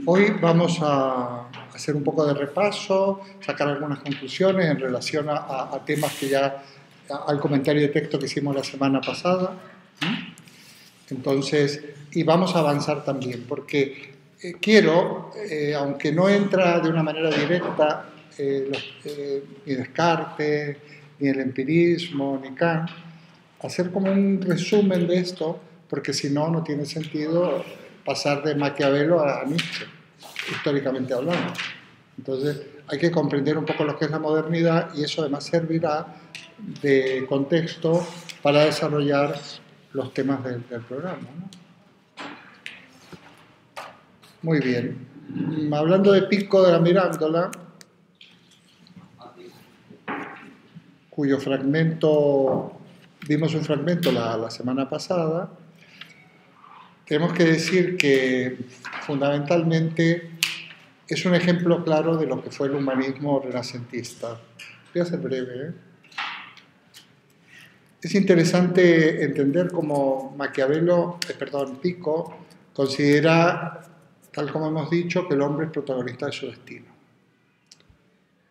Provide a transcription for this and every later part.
Hoy vamos a hacer un poco de repaso, sacar algunas conclusiones en relación a temas que al comentario de texto que hicimos la semana pasada. Entonces, y vamos a avanzar también, porque quiero, aunque no entra de una manera directa ni Descartes, ni el empirismo, ni Kant, hacer como un resumen de esto, porque si no, no tiene sentido pasar de Maquiavelo a Nietzsche, históricamente hablando. Entonces, hay que comprender un poco lo que es la modernidad y eso además servirá de contexto para desarrollar los temas del programa, ¿no? Muy bien. Hablando de Pico de la Mirandola, cuyo fragmento, vimos un fragmento la semana pasada, tenemos que decir que fundamentalmente es un ejemplo claro de lo que fue el humanismo renacentista. Voy a ser breve, ¿eh? Es interesante entender cómo Pico considera, tal como hemos dicho, que el hombre es protagonista de su destino.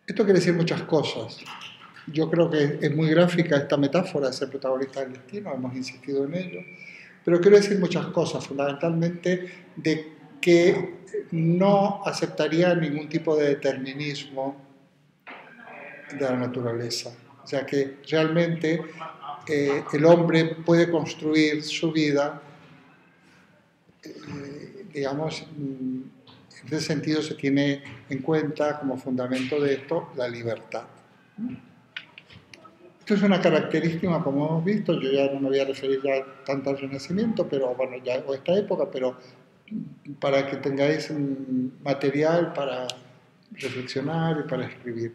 Esto quiere decir muchas cosas. Yo creo que es muy gráfica esta metáfora de ser protagonista del destino, hemos insistido en ello, pero quiero decir muchas cosas, fundamentalmente de que no aceptaría ningún tipo de determinismo de la naturaleza. O sea que realmente el hombre puede construir su vida, digamos, en ese sentido se tiene en cuenta como fundamento de esto la libertad. Esto es una característica, como hemos visto, yo ya no me voy a referir ya tanto al Renacimiento, pero bueno, ya o esta época, pero para que tengáis material para reflexionar y para escribir.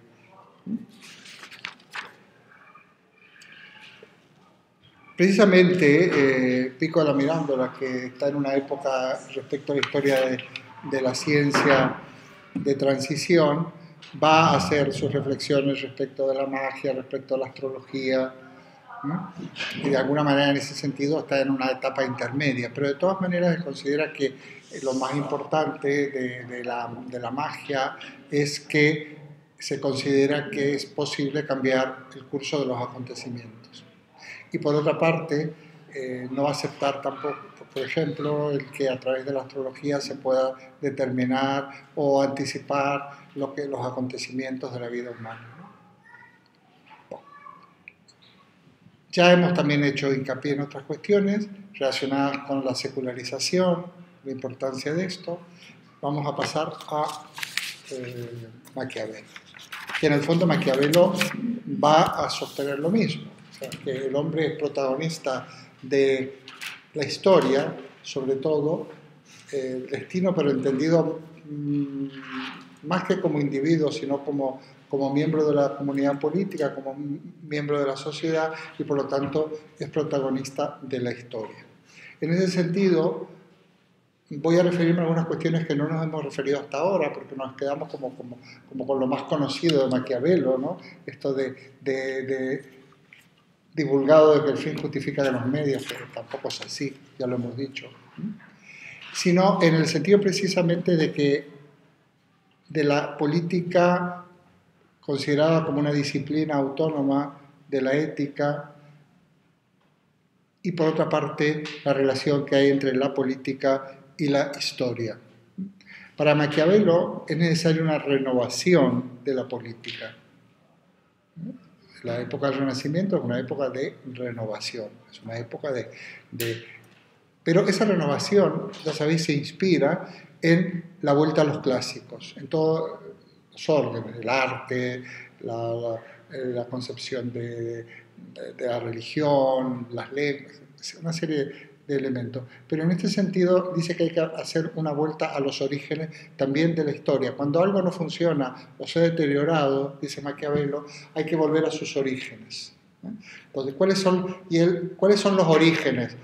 Precisamente Pico de la Mirandola, que está en una época respecto a la historia de la ciencia de transición, va a hacer sus reflexiones respecto de la magia, respecto a la astrología, ¿no? Y de alguna manera en ese sentido está en una etapa intermedia, pero de todas maneras él considera que lo más importante de la magia es que se considera que es posible cambiar el curso de los acontecimientos. Y por otra parte, no va a aceptar tampoco, por ejemplo, el que a través de la astrología se pueda determinar o anticipar los acontecimientos de la vida humana, ¿no? Bueno. Ya hemos también hecho hincapié en otras cuestiones relacionadas con la secularización, la importancia de esto. Vamos a pasar a Maquiavelo. Que en el fondo Maquiavelo va a sostener lo mismo. O sea, que el hombre es protagonista de la historia, sobre todo el destino, pero entendido más que como individuo, sino como miembro de la comunidad política, como miembro de la sociedad y por lo tanto es protagonista de la historia. En ese sentido, voy a referirme a algunas cuestiones que no nos hemos referido hasta ahora, porque nos quedamos como con lo más conocido de Maquiavelo, ¿no? Esto de divulgado de que el fin justifica de los medios, pero tampoco es así, ya lo hemos dicho. Sino en el sentido precisamente de la política considerada como una disciplina autónoma de la ética y por otra parte la relación que hay entre la política y la historia. Para Maquiavelo es necesaria una renovación de la política. La época del Renacimiento es una época de renovación, es una época pero esa renovación, ya sabéis, se inspira en la vuelta a los clásicos, en todos los órdenes, el arte, la concepción de la religión, las lenguas, una serie de elementos. Pero en este sentido dice que hay que hacer una vuelta a los orígenes también de la historia. Cuando algo no funciona o se ha deteriorado, dice Maquiavelo, hay que volver a sus orígenes. Entonces, ¿cuáles son los orígenes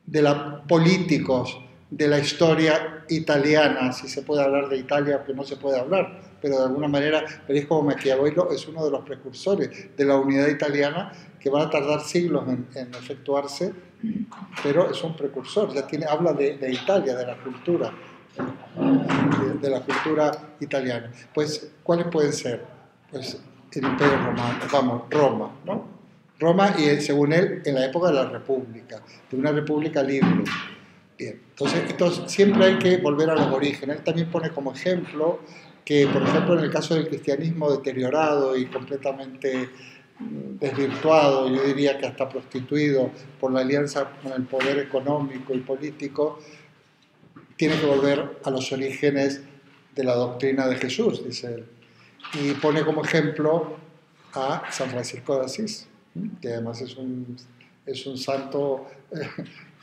de los políticos de la historia italiana? Si se puede hablar de Italia, que no se puede hablar, pero de alguna manera veréis como Maquiavelo es uno de los precursores de la unidad italiana, que va a tardar siglos en efectuarse, pero es un precursor, habla de Italia, de la cultura. de la cultura italiana. Pues, ¿cuáles pueden ser? Pues el Imperio Romano, vamos, Roma, ¿no? Roma, y según él, en la época de la República, de una república libre. Bien, entonces siempre hay que volver a los orígenes. Él también pone como ejemplo que, por ejemplo, en el caso del cristianismo deteriorado y completamente desvirtuado, yo diría que hasta prostituido por la alianza con el poder económico y político, tiene que volver a los orígenes de la doctrina de Jesús, dice él. Y pone como ejemplo a San Francisco de Asís, que además es un santo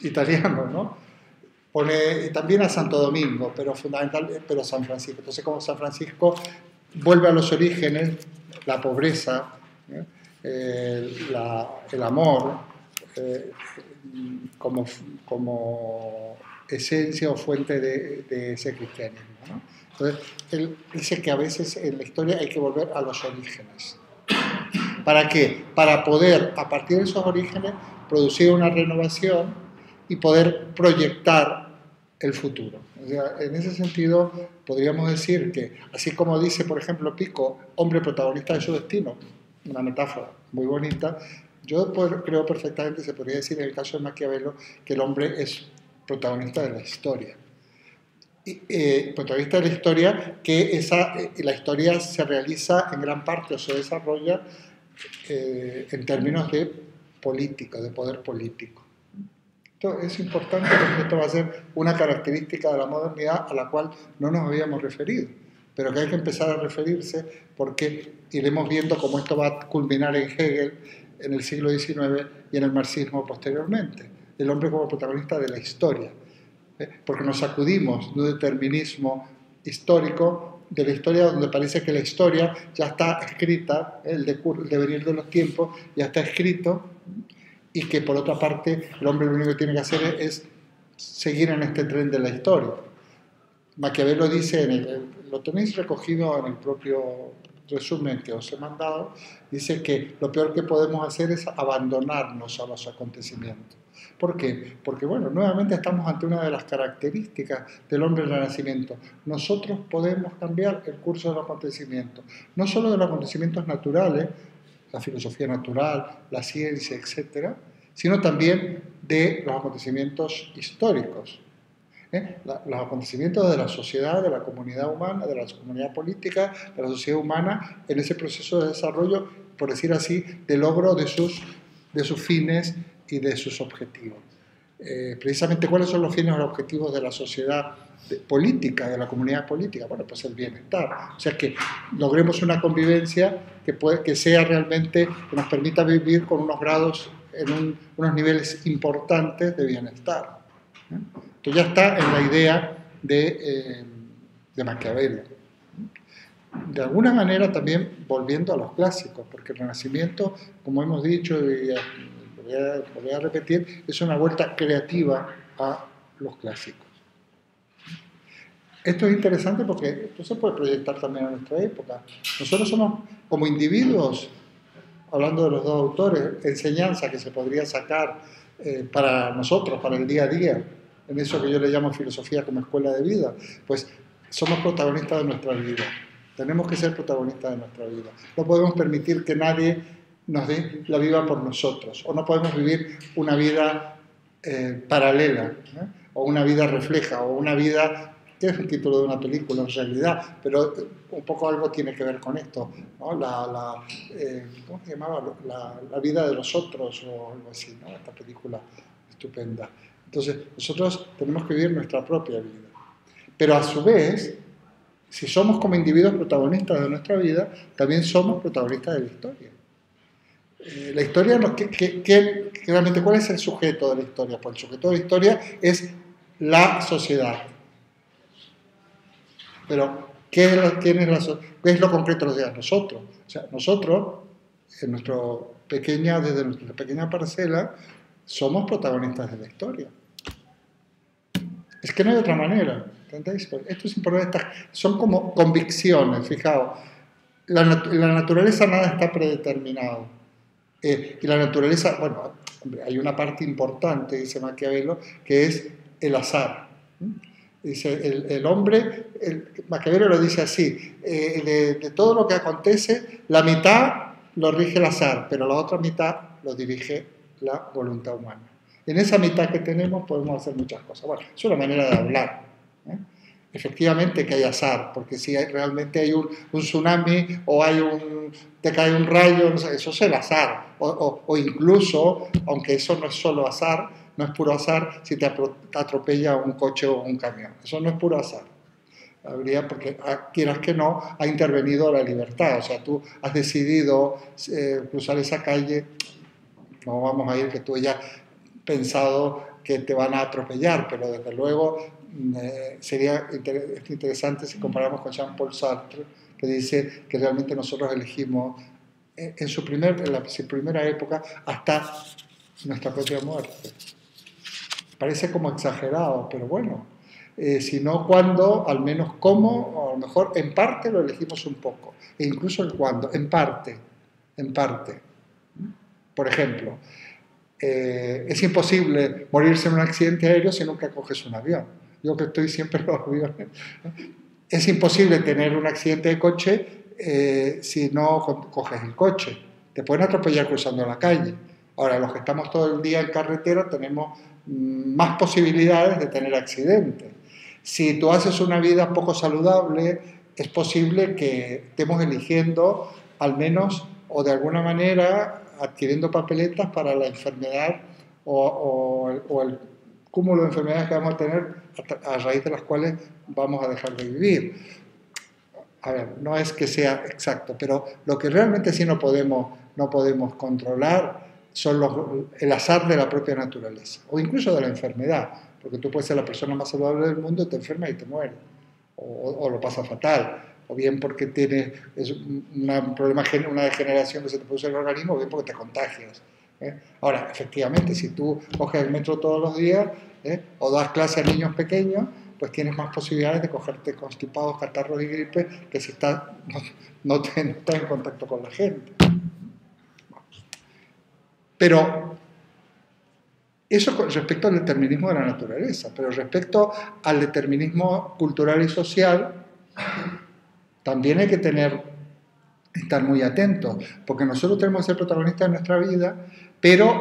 italiano, ¿no? Pone también a Santo Domingo, pero pero San Francisco. Entonces, como San Francisco vuelve a los orígenes, la pobreza, el amor, como esencia o fuente de ese cristianismo, ¿no? Entonces, él dice que a veces en la historia hay que volver a los orígenes. ¿Para qué? Para poder, a partir de esos orígenes, producir una renovación y poder proyectar el futuro. O sea, en ese sentido, podríamos decir que, así como dice, por ejemplo, Pico, hombre protagonista de su destino, una metáfora muy bonita, yo creo perfectamente, se podría decir en el caso de Maquiavelo, que el hombre es protagonista de la historia. Protagonista de la historia, que la historia se realiza en gran parte o se desarrolla en términos de política, de poder político. Esto es importante porque esto va a ser una característica de la modernidad a la cual no nos habíamos referido, pero que hay que empezar a referirse porque iremos viendo cómo esto va a culminar en Hegel en el siglo XIX y en el marxismo posteriormente. El hombre como protagonista de la historia, porque nos sacudimos de un determinismo histórico, de la historia donde parece que la historia ya está escrita, el devenir de los tiempos ya está escrito, y que por otra parte el hombre lo único que tiene que hacer es seguir en este tren de la historia. Maquiavelo dice, lo tenéis recogido en el propio resumen que os he mandado, dice que lo peor que podemos hacer es abandonarnos a los acontecimientos. ¿Por qué? Porque, bueno, nuevamente estamos ante una de las características del hombre del Renacimiento. Nosotros podemos cambiar el curso de los acontecimientos, no solo de los acontecimientos naturales, la filosofía natural, la ciencia, etc., sino también de los acontecimientos históricos. Los acontecimientos de la sociedad, de la comunidad humana, de la comunidad política, de la sociedad humana, en ese proceso de desarrollo, por decir así, de logro de sus fines y de sus objetivos. Precisamente, ¿cuáles son los fines y los objetivos de la sociedad política, de la comunidad política? Bueno, pues el bienestar. O sea, que logremos una convivencia que sea realmente, que nos permita vivir con unos grados, en unos niveles importantes de bienestar. Esto ya está en la idea de Maquiavelo. De alguna manera también volviendo a los clásicos, porque el Renacimiento, como hemos dicho y lo voy a repetir, es una vuelta creativa a los clásicos. Esto es interesante porque esto se puede proyectar también a nuestra época. Nosotros somos, como individuos, hablando de los dos autores, enseñanza que se podría sacar para nosotros, para el día a día, en eso que yo le llamo filosofía como escuela de vida, pues somos protagonistas de nuestra vida. Tenemos que ser protagonistas de nuestra vida. No podemos permitir que nadie nos dé la vida por nosotros, o no podemos vivir una vida paralela, o una vida refleja, o una vida, que es el título de una película en realidad, pero un poco algo tiene que ver con esto, ¿no? ¿Cómo se llamaba? La vida de los otros, o algo así, ¿no? Esta película estupenda. Entonces, nosotros tenemos que vivir nuestra propia vida. Pero a su vez, si somos como individuos protagonistas de nuestra vida, también somos protagonistas de la historia. La historia, realmente, ¿cuál es el sujeto de la historia? Pues el sujeto de la historia es la sociedad. Pero, ¿qué es lo concreto de la sociedad? Nosotros. O sea, nosotros, desde nuestra pequeña parcela, somos protagonistas de la historia. Es que no hay otra manera, ¿entendéis? Esto es importante, son como convicciones, fijaos. La naturaleza nada está predeterminado. Y la naturaleza, bueno, hay una parte importante, dice Maquiavelo, que es el azar. Dice, el hombre, Maquiavelo lo dice así, de todo lo que acontece, la mitad lo rige el azar, pero la otra mitad lo dirige la voluntad humana. En esa mitad que tenemos podemos hacer muchas cosas. Bueno, es una manera de hablar. Efectivamente que hay azar, porque si realmente hay un tsunami o te cae un rayo, no sé, eso es el azar. O incluso, aunque eso no es solo azar, no es puro azar, si te atropella un coche o un camión. Eso no es puro azar. Porque quieras que no, ha intervenido la libertad. O sea, tú has decidido cruzar esa calle, no vamos a ir que tú hayas pensado que te van a atropellar, pero desde luego sería interesante si comparamos con Jean-Paul Sartre, que dice que realmente nosotros elegimos en su primera época hasta nuestra propia muerte. Parece como exagerado, pero bueno, sino cuando, al menos cómo, o a lo mejor en parte lo elegimos un poco, e incluso el cuándo, en parte. Por ejemplo, es imposible morirse en un accidente aéreo si nunca coges un avión. Yo que estoy siempre en los aviones. Es imposible tener un accidente de coche si no coges el coche. Te pueden atropellar cruzando la calle. Ahora, los que estamos todo el día en carretera tenemos más posibilidades de tener accidentes. Si tú haces una vida poco saludable, es posible que estemos eligiendo al menos o de alguna manera adquiriendo papeletas para la enfermedad o el cúmulo de enfermedades que vamos a tener a raíz de las cuales vamos a dejar de vivir. A ver, no es que sea exacto, pero lo que realmente sí no podemos controlar son el azar de la propia naturaleza, o incluso de la enfermedad, porque tú puedes ser la persona más saludable del mundo, te enfermas y te mueres, o lo pasas fatal, o bien porque tienes un problema, una degeneración que se te produce en el organismo, o bien porque te contagias. Ahora, efectivamente, si tú coges el metro todos los días o das clase a niños pequeños, pues tienes más posibilidades de cogerte constipados, catarros y gripes que si no estás en contacto con la gente. Pero eso con respecto al determinismo de la naturaleza, pero respecto al determinismo cultural y social, también hay que estar muy atentos, porque nosotros tenemos que ser protagonistas de nuestra vida, pero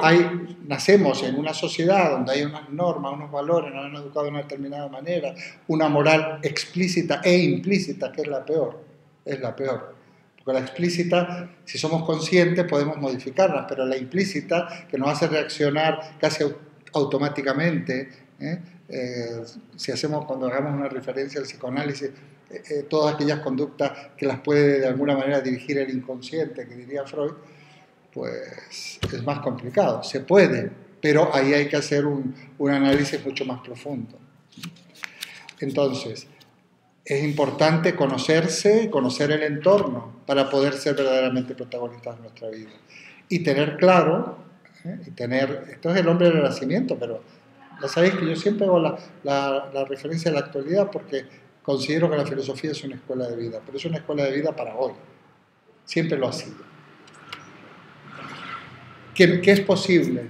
nacemos en una sociedad donde hay unas normas, unos valores, nos han educado de una determinada manera, una moral explícita e implícita, que es la peor. Porque la explícita, si somos conscientes, podemos modificarla, pero la implícita, que nos hace reaccionar casi automáticamente, cuando hagamos una referencia al psicoanálisis, todas aquellas conductas que las puede de alguna manera dirigir el inconsciente, que diría Freud, pues es más complicado. Se puede, pero ahí hay que hacer un análisis mucho más profundo. Entonces, es importante conocerse, conocer el entorno para poder ser verdaderamente protagonistas de nuestra vida. Y tener claro, esto es el hombre del Renacimiento, pero ya sabéis que yo siempre hago la referencia a la actualidad porque considero que la filosofía es una escuela de vida, pero es una escuela de vida para hoy. Siempre lo ha sido. Que es posible,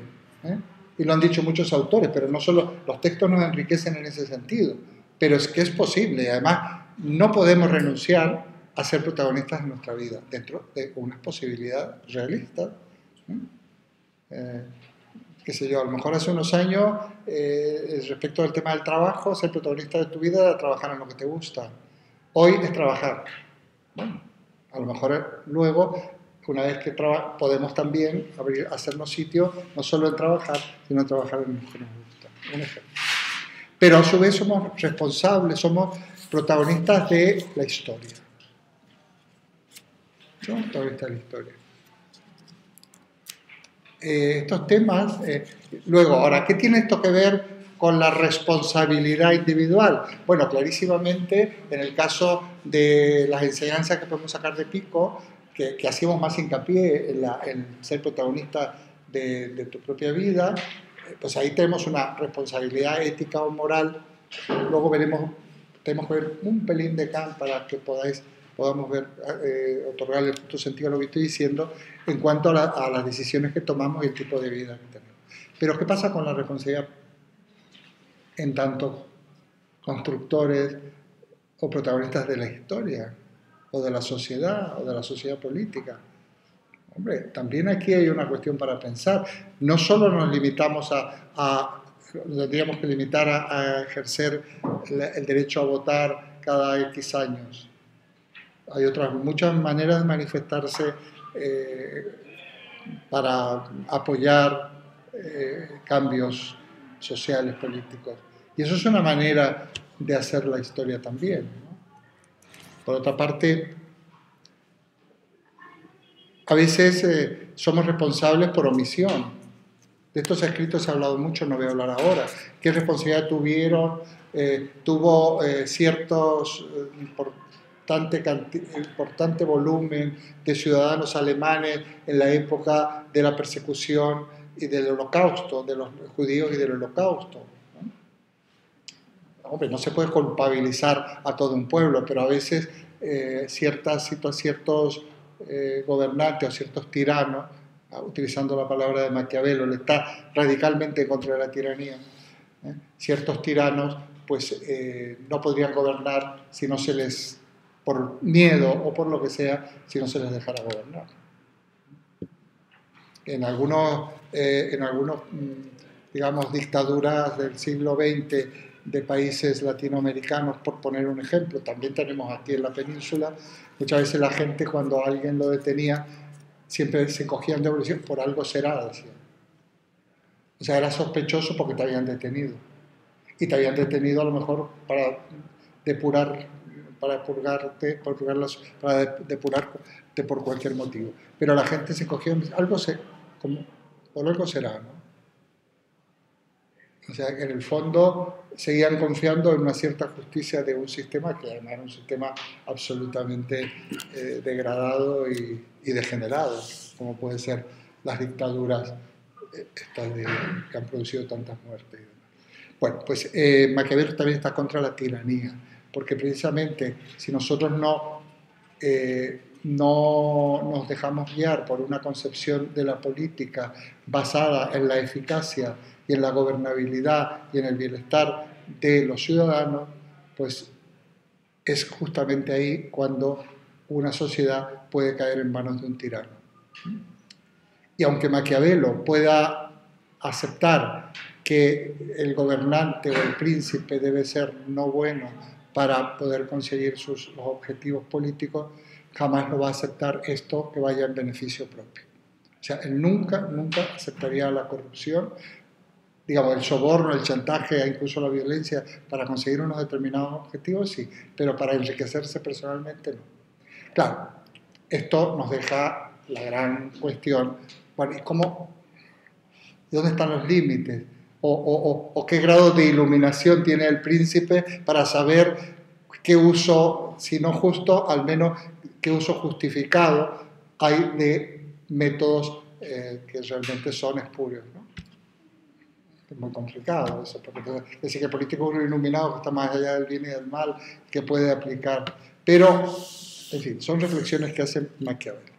y lo han dicho muchos autores, pero no solo los textos nos enriquecen en ese sentido, pero es que es posible, y además no podemos renunciar a ser protagonistas de nuestra vida, dentro de unas posibilidades realistas. Qué sé yo, a lo mejor hace unos años, respecto al tema del trabajo, ser protagonista de tu vida era trabajar en lo que te gusta. Hoy es trabajar. Bueno, a lo mejor luego, una vez que podemos también hacernos sitio, no solo en trabajar, sino en trabajar en lo que nos gusta. Un ejemplo. Pero a su vez somos responsables, somos protagonistas de la historia. Somos protagonistas de la historia. Estos temas, luego, ahora, ¿qué tiene esto que ver con la responsabilidad individual? Bueno, clarísimamente, en el caso de las enseñanzas que podemos sacar de Pico, que hacíamos más hincapié en ser protagonista de tu propia vida, pues ahí tenemos una responsabilidad ética o moral. Luego tenemos que ver un pelín de Kant para que podamos ver, otorgarle el justo sentido a lo que estoy diciendo en cuanto a las decisiones que tomamos y el tipo de vida que tenemos. Pero ¿qué pasa con la responsabilidad en tanto constructores o protagonistas de la historia, o de la sociedad política. Hombre, también aquí hay una cuestión para pensar. No solo nos limitamos tendríamos que limitar a ejercer el derecho a votar cada X años. Hay muchas maneras de manifestarse para apoyar cambios sociales, políticos. Y eso es una manera de hacer la historia también, ¿no? Por otra parte, a veces somos responsables por omisión. De estos escritos se ha hablado mucho, no voy a hablar ahora. ¿Qué responsabilidad tuvo ciertos importante volumen de ciudadanos alemanes en la época de la persecución y del holocausto, de los judíos y del holocausto? Hombre, no se puede culpabilizar a todo un pueblo, pero a veces ciertos gobernantes o ciertos tiranos, utilizando la palabra de Maquiavelo, le está radicalmente en contra de la tiranía. Ciertos tiranos pues no podrían gobernar si no se les, por miedo o por lo que sea, si no se les dejara gobernar. En algunos digamos, dictaduras del siglo XX de países latinoamericanos, por poner un ejemplo, también tenemos aquí en la península, muchas veces la gente cuando alguien lo detenía, siempre se cogían de evolución, por algo será, decían. O sea, era sospechoso porque te habían detenido. Y te habían detenido a lo mejor para depurarte por cualquier motivo. Pero la gente se cogía, por algo será, ¿no? O sea, que en el fondo seguían confiando en una cierta justicia de un sistema que además era un sistema absolutamente degradado y degenerado, como pueden ser las dictaduras que han producido tantas muertes. Bueno, pues Maquiavelo también está contra la tiranía, porque precisamente si nosotros no nos dejamos guiar por una concepción de la política basada en la eficacia y en la gobernabilidad y en el bienestar de los ciudadanos, pues es justamente ahí cuando una sociedad puede caer en manos de un tirano. Y aunque Maquiavelo pueda aceptar que el gobernante o el príncipe debe ser no bueno para poder conseguir los objetivos políticos, jamás lo va a aceptar esto que vaya en beneficio propio. O sea, él nunca aceptaría la corrupción, digamos, el soborno, el chantaje, incluso la violencia para conseguir unos determinados objetivos, sí, pero para enriquecerse personalmente no. Claro, esto nos deja la gran cuestión, bueno, ¿y dónde están los límites? ¿O qué grado de iluminación tiene el príncipe para saber qué uso, si no justo, al menos qué uso justificado hay de métodos que realmente son espurios, ¿no? Es muy complicado eso, porque es decir que el político es un iluminado que está más allá del bien y del mal, que puede aplicar. Pero, en fin, son reflexiones que hace Maquiavelo.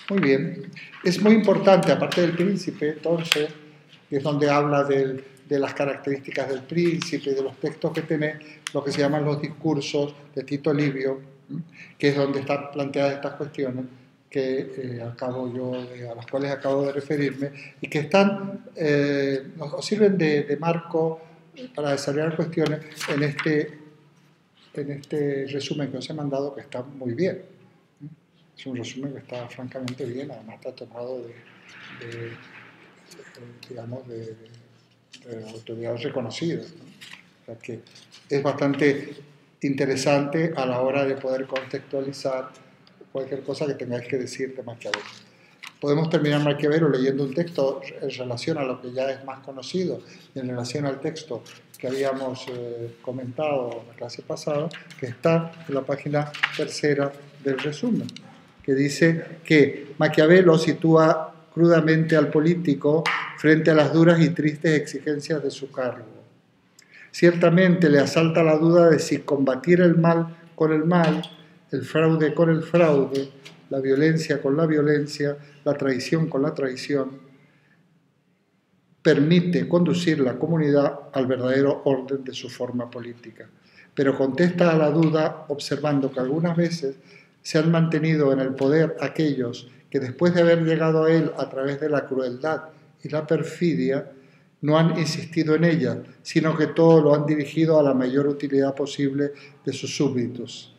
Muy bien. Es muy importante, aparte del príncipe, entonces, que es donde habla de las características del príncipe, de los textos que tiene, lo que se llaman los discursos de Tito Livio, que es donde están planteadas estas cuestiones que a las cuales acabo de referirme y que nos sirven de marco para desarrollar cuestiones en este resumen que os he mandado, que está muy bien. Es un resumen que está francamente bien, además está tomado de autoridades reconocidas, ¿no? O sea que es bastante interesante a la hora de poder contextualizar cualquier cosa que tengáis que decir de Maquiavelo. Podemos terminar Maquiavelo leyendo un texto en relación a lo que ya es más conocido, en relación al texto que habíamos comentado en la clase pasada, que está en la página 3 del resumen, que dice que Maquiavelo sitúa crudamente al político frente a las duras y tristes exigencias de su cargo. Ciertamente le asalta la duda de si combatir el mal con el mal, el fraude con el fraude, la violencia con la violencia, la traición con la traición, permite conducir la comunidad al verdadero orden de su forma política, pero contesta a la duda observando que algunas veces se han mantenido en el poder aquellos que después de haber llegado a él a través de la crueldad y la perfidia, no han insistido en ella, sino que todo lo han dirigido a la mayor utilidad posible de sus súbditos.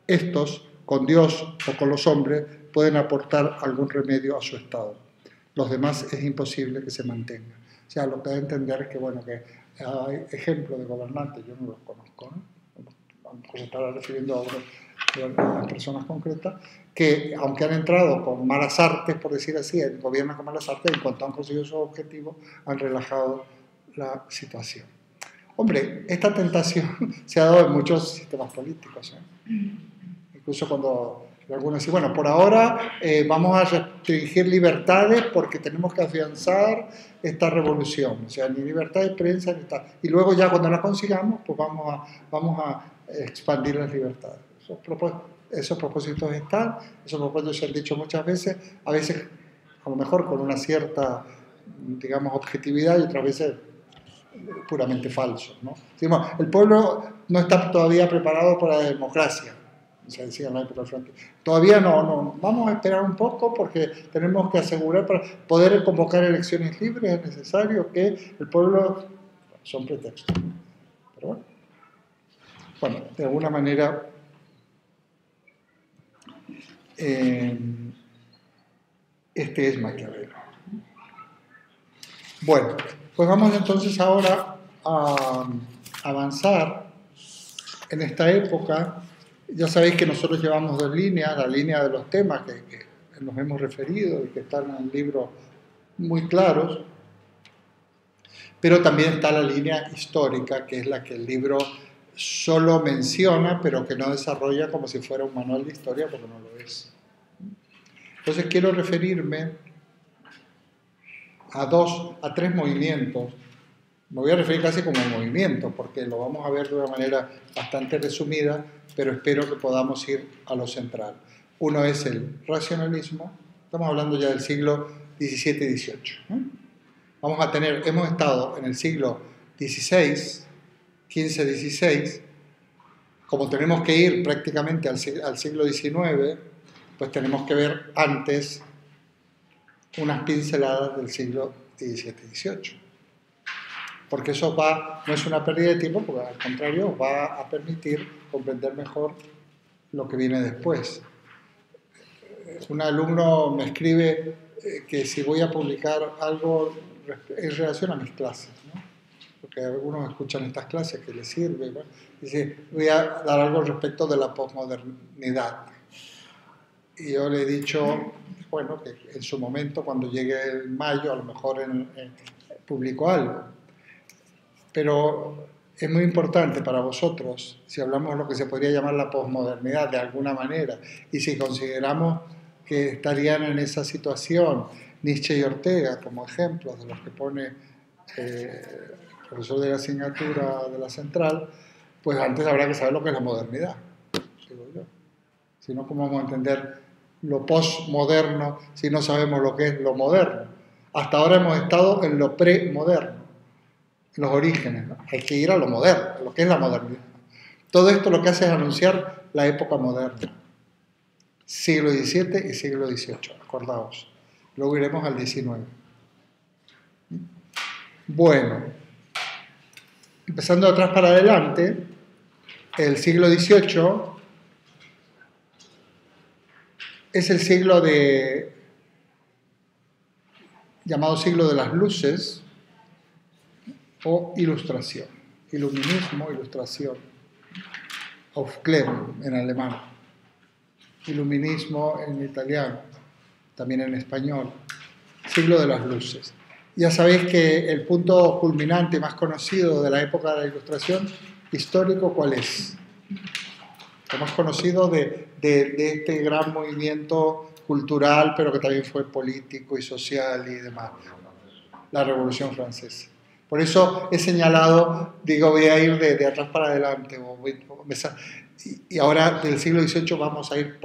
Estos, con Dios o con los hombres, pueden aportar algún remedio a su estado. Los demás es imposible que se mantengan. O sea, lo que da a entender es que, bueno, que hay ejemplos de gobernantes, yo no los conozco, ¿no? A lo mejor se estará refiriendo a unas personas concretas, que aunque han entrado con malas artes, por decir así, gobiernan con malas artes, en cuanto han conseguido sus objetivos, han relajado la situación. Hombre, esta tentación se ha dado en muchos sistemas políticos, ¿eh? Incluso cuando algunos dicen, bueno, por ahora vamos a restringir libertades porque tenemos que afianzar esta revolución. O sea, ni libertad de prensa, ni tal. Y luego ya cuando la consigamos, pues vamos a expandir las libertades. Esos propósitos están, esos propósitos se han dicho muchas veces, a veces a lo mejor con una cierta, digamos, objetividad y otras veces puramente falsos, ¿no? Decimos, el pueblo no está todavía preparado para la democracia, se decía en la época del franquismo. Todavía no, vamos a esperar un poco porque tenemos que asegurar para poder convocar elecciones libres, es necesario que el pueblo, son pretextos, pero bueno, de alguna manera este es Maquiavelo. Bueno, pues vamos entonces ahora a avanzar en esta época. Ya sabéis que nosotros llevamos dos líneas, la línea de los temas que nos hemos referido y que están en el libro muy claros, pero también está la línea histórica, que es la que el libro solo menciona, pero que no desarrolla como si fuera un manual de historia, porque no lo es. Entonces quiero referirme a tres movimientos. Me voy a referir casi como movimiento, porque lo vamos a ver de una manera bastante resumida, pero espero que podamos ir a lo central. Uno es el racionalismo, estamos hablando ya del siglo XVII y XVIII. Hemos estado en el siglo XVI, XV-XVI, como tenemos que ir prácticamente al siglo XIX, pues tenemos que ver antes unas pinceladas del siglo XVII y XVIII. Porque eso no es una pérdida de tiempo, porque al contrario va a permitir comprender mejor lo que viene después. Un alumno me escribe que si voy a publicar algo en relación a mis clases, ¿no? Porque algunos escuchan estas clases que les sirve, ¿no? Dice, voy a dar algo respecto de la posmodernidad. Y yo le he dicho, bueno, que en su momento, cuando llegue el mayo, a lo mejor publico algo. Pero es muy importante para vosotros, si hablamos de lo que se podría llamar la posmodernidad de alguna manera, y si consideramos que estarían en esa situación Nietzsche y Ortega como ejemplos de los que pone el profesor de la asignatura de la Central, pues antes habrá que saber lo que es la modernidad, digo yo. Si no, ¿cómo vamos a entender lo postmoderno si no sabemos lo que es lo moderno? Hasta ahora hemos estado en lo premoderno, los orígenes, ¿no? Hay que ir a lo moderno, a lo que es la modernidad. Todo esto lo que hace es anunciar la época moderna, siglo XVII y siglo XVIII, acordaos. Luego iremos al XIX. Bueno, empezando de atrás para adelante, el siglo XVIII es el siglo llamado siglo de las luces, o ilustración, iluminismo, ilustración, Aufklärung en alemán, iluminismo en italiano, también en español, siglo de las luces. Ya sabéis que el punto culminante más conocido de la época de la ilustración histórico, ¿cuál es? Lo más conocido de este gran movimiento cultural, pero que también fue político y social y demás, la Revolución Francesa. Por eso he señalado, digo, voy a ir de atrás para adelante. Y ahora del siglo XVIII vamos a ir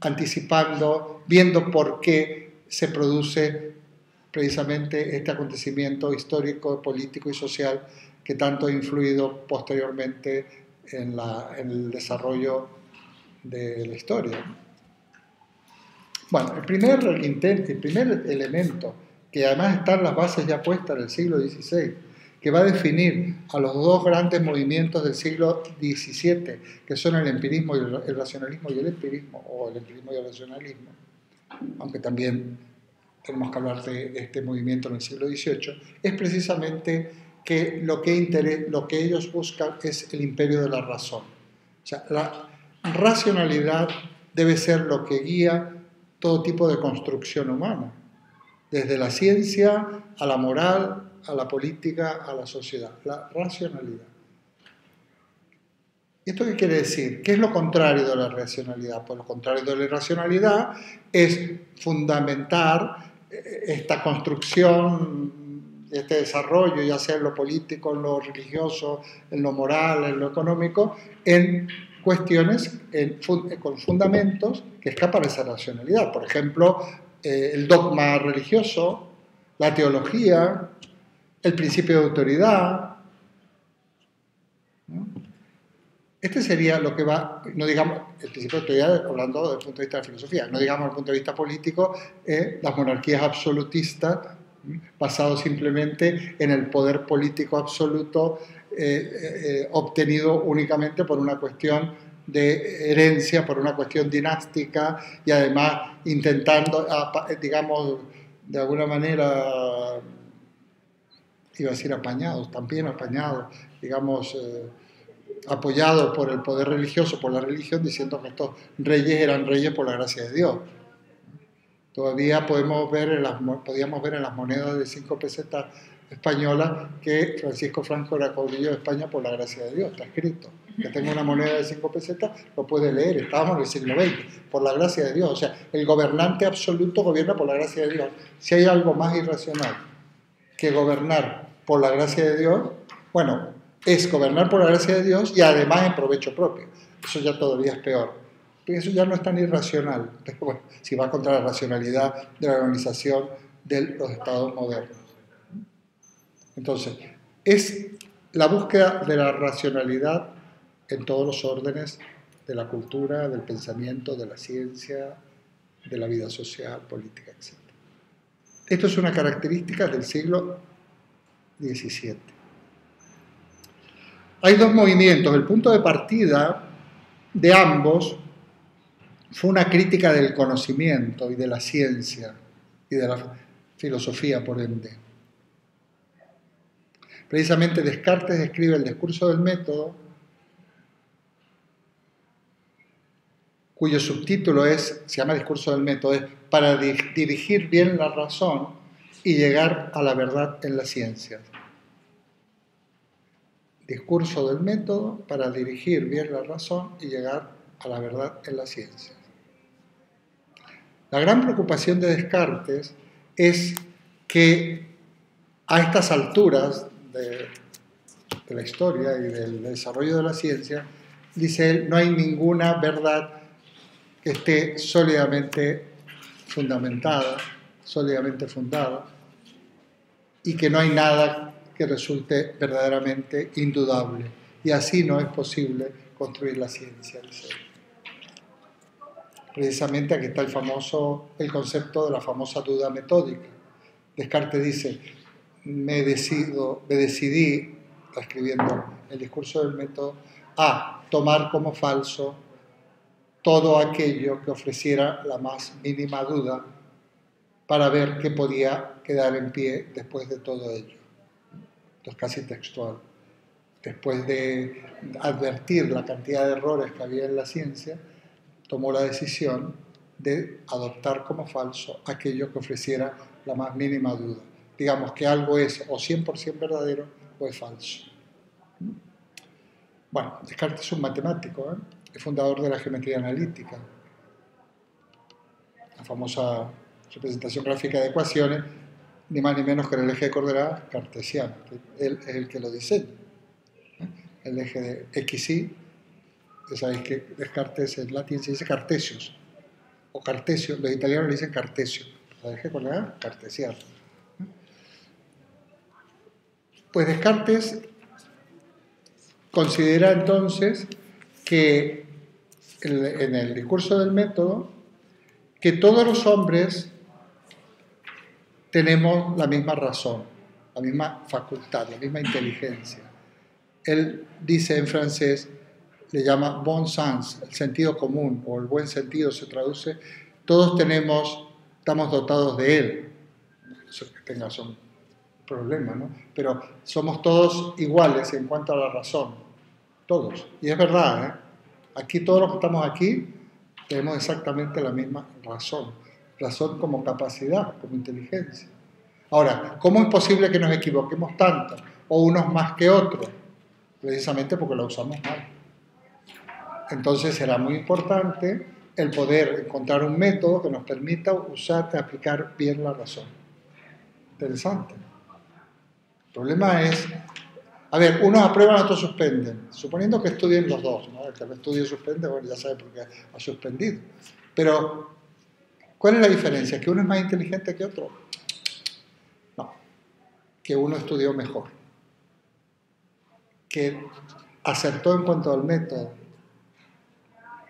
anticipando, viendo por qué se produce precisamente este acontecimiento histórico, político y social que tanto ha influido posteriormente en el desarrollo de la historia. Bueno, el primer elemento, que además están las bases ya puestas en el siglo XVI, que va a definir a los dos grandes movimientos del siglo XVII, que son el empirismo y el racionalismo y el empirismo, o el empirismo y el racionalismo, aunque también tenemos que hablar de este movimiento en el siglo XVIII, es precisamente que lo que ellos buscan es el imperio de la razón. O sea, la racionalidad debe ser lo que guía todo tipo de construcción humana, desde la ciencia a la moral, a la política, a la sociedad, la racionalidad. ¿Esto qué quiere decir? ¿Qué es lo contrario de la racionalidad? Pues lo contrario de la racionalidad es fundamentar esta construcción, este desarrollo, ya sea en lo político, en lo religioso, en lo moral, en lo económico, en cuestiones con fundamentos que escapan de esa racionalidad. Por ejemplo, el dogma religioso, la teología, el principio de autoridad, ¿no? Este sería lo que va, no digamos, el principio de autoridad hablando desde el punto de vista de la filosofía, no digamos desde el punto de vista político, las monarquías absolutistas, basados simplemente en el poder político absoluto obtenido únicamente por una cuestión de herencia, por una cuestión dinástica y además intentando, digamos, de alguna manera, iba a decir apañados, también apañados, digamos, apoyados por el poder religioso, por la religión, diciendo que estos reyes eran reyes por la gracia de Dios. Todavía podíamos ver en las monedas de 5 pesetas españolas que Francisco Franco era caudillo de España por la gracia de Dios, está escrito. Que tenga una moneda de 5 pesetas, lo puede leer, estábamos en el siglo XX, por la gracia de Dios. O sea, el gobernante absoluto gobierna por la gracia de Dios. Si hay algo más irracional que gobernar por la gracia de Dios, bueno, es gobernar por la gracia de Dios y además en provecho propio. Eso ya todavía es peor. Eso ya no es tan irracional, pero bueno, si va contra la racionalidad de la organización de los estados modernos. Entonces, es la búsqueda de la racionalidad en todos los órdenes de la cultura, del pensamiento, de la ciencia, de la vida social, política, etc. Esto es una característica del siglo XVII. Hay dos movimientos. El punto de partida de ambos fue una crítica del conocimiento y de la ciencia y de la filosofía, por ende. Precisamente Descartes escribe el discurso del método, cuyo subtítulo se llama discurso del método, es para dirigir bien la razón y llegar a la verdad en la ciencia. Discurso del método para dirigir bien la razón y llegar a la verdad en la ciencia. La gran preocupación de Descartes es que a estas alturas de la historia y del desarrollo de la ciencia, dice él, no hay ninguna verdad que esté sólidamente fundamentada, sólidamente fundada, y que no hay nada que resulte verdaderamente indudable. Y así no es posible construir la ciencia, dice él. Precisamente aquí está el concepto de la famosa duda metódica. Descartes dice, me decidí, escribiendo el discurso del método, a tomar como falso todo aquello que ofreciera la más mínima duda para ver qué podía quedar en pie después de todo ello. Esto es casi textual. Después de advertir la cantidad de errores que había en la ciencia, tomó la decisión de adoptar como falso aquello que ofreciera la más mínima duda. Digamos que algo es o 100% verdadero o es falso. Bueno, Descartes es un matemático, es fundador de la geometría analítica, la famosa representación gráfica de ecuaciones, ni más ni menos que el eje de coordenadas cartesiano. Él es el que lo diseña. El eje de XY, ya sabéis que Descartes en latín se dice Cartesius, o Cartesio, los italianos le dicen Cartesio, el eje de coordenadas cartesiano. Pues Descartes considera entonces que en el discurso del método, que todos los hombres tenemos la misma razón, la misma facultad, la misma inteligencia. Él dice en francés, le llama bon sens, el sentido común, o el buen sentido se traduce, todos estamos dotados de él. Eso que tengas un problema, ¿no? Pero somos todos iguales en cuanto a la razón, todos. Y es verdad, ¿eh? Aquí todos los que estamos aquí tenemos exactamente la misma razón. Razón como capacidad, como inteligencia. Ahora, ¿cómo es posible que nos equivoquemos tanto? O unos más que otros. Precisamente porque la usamos mal. Entonces será muy importante el poder encontrar un método que nos permita aplicar bien la razón. Interesante. El problema es, a ver, unos aprueban, otros suspenden. Suponiendo que estudien los dos, ¿no? El que no estudie y suspende, bueno, ya sabe por qué ha suspendido. Pero, ¿cuál es la diferencia? ¿Que uno es más inteligente que otro? No, que uno estudió mejor. Que acertó en cuanto al método.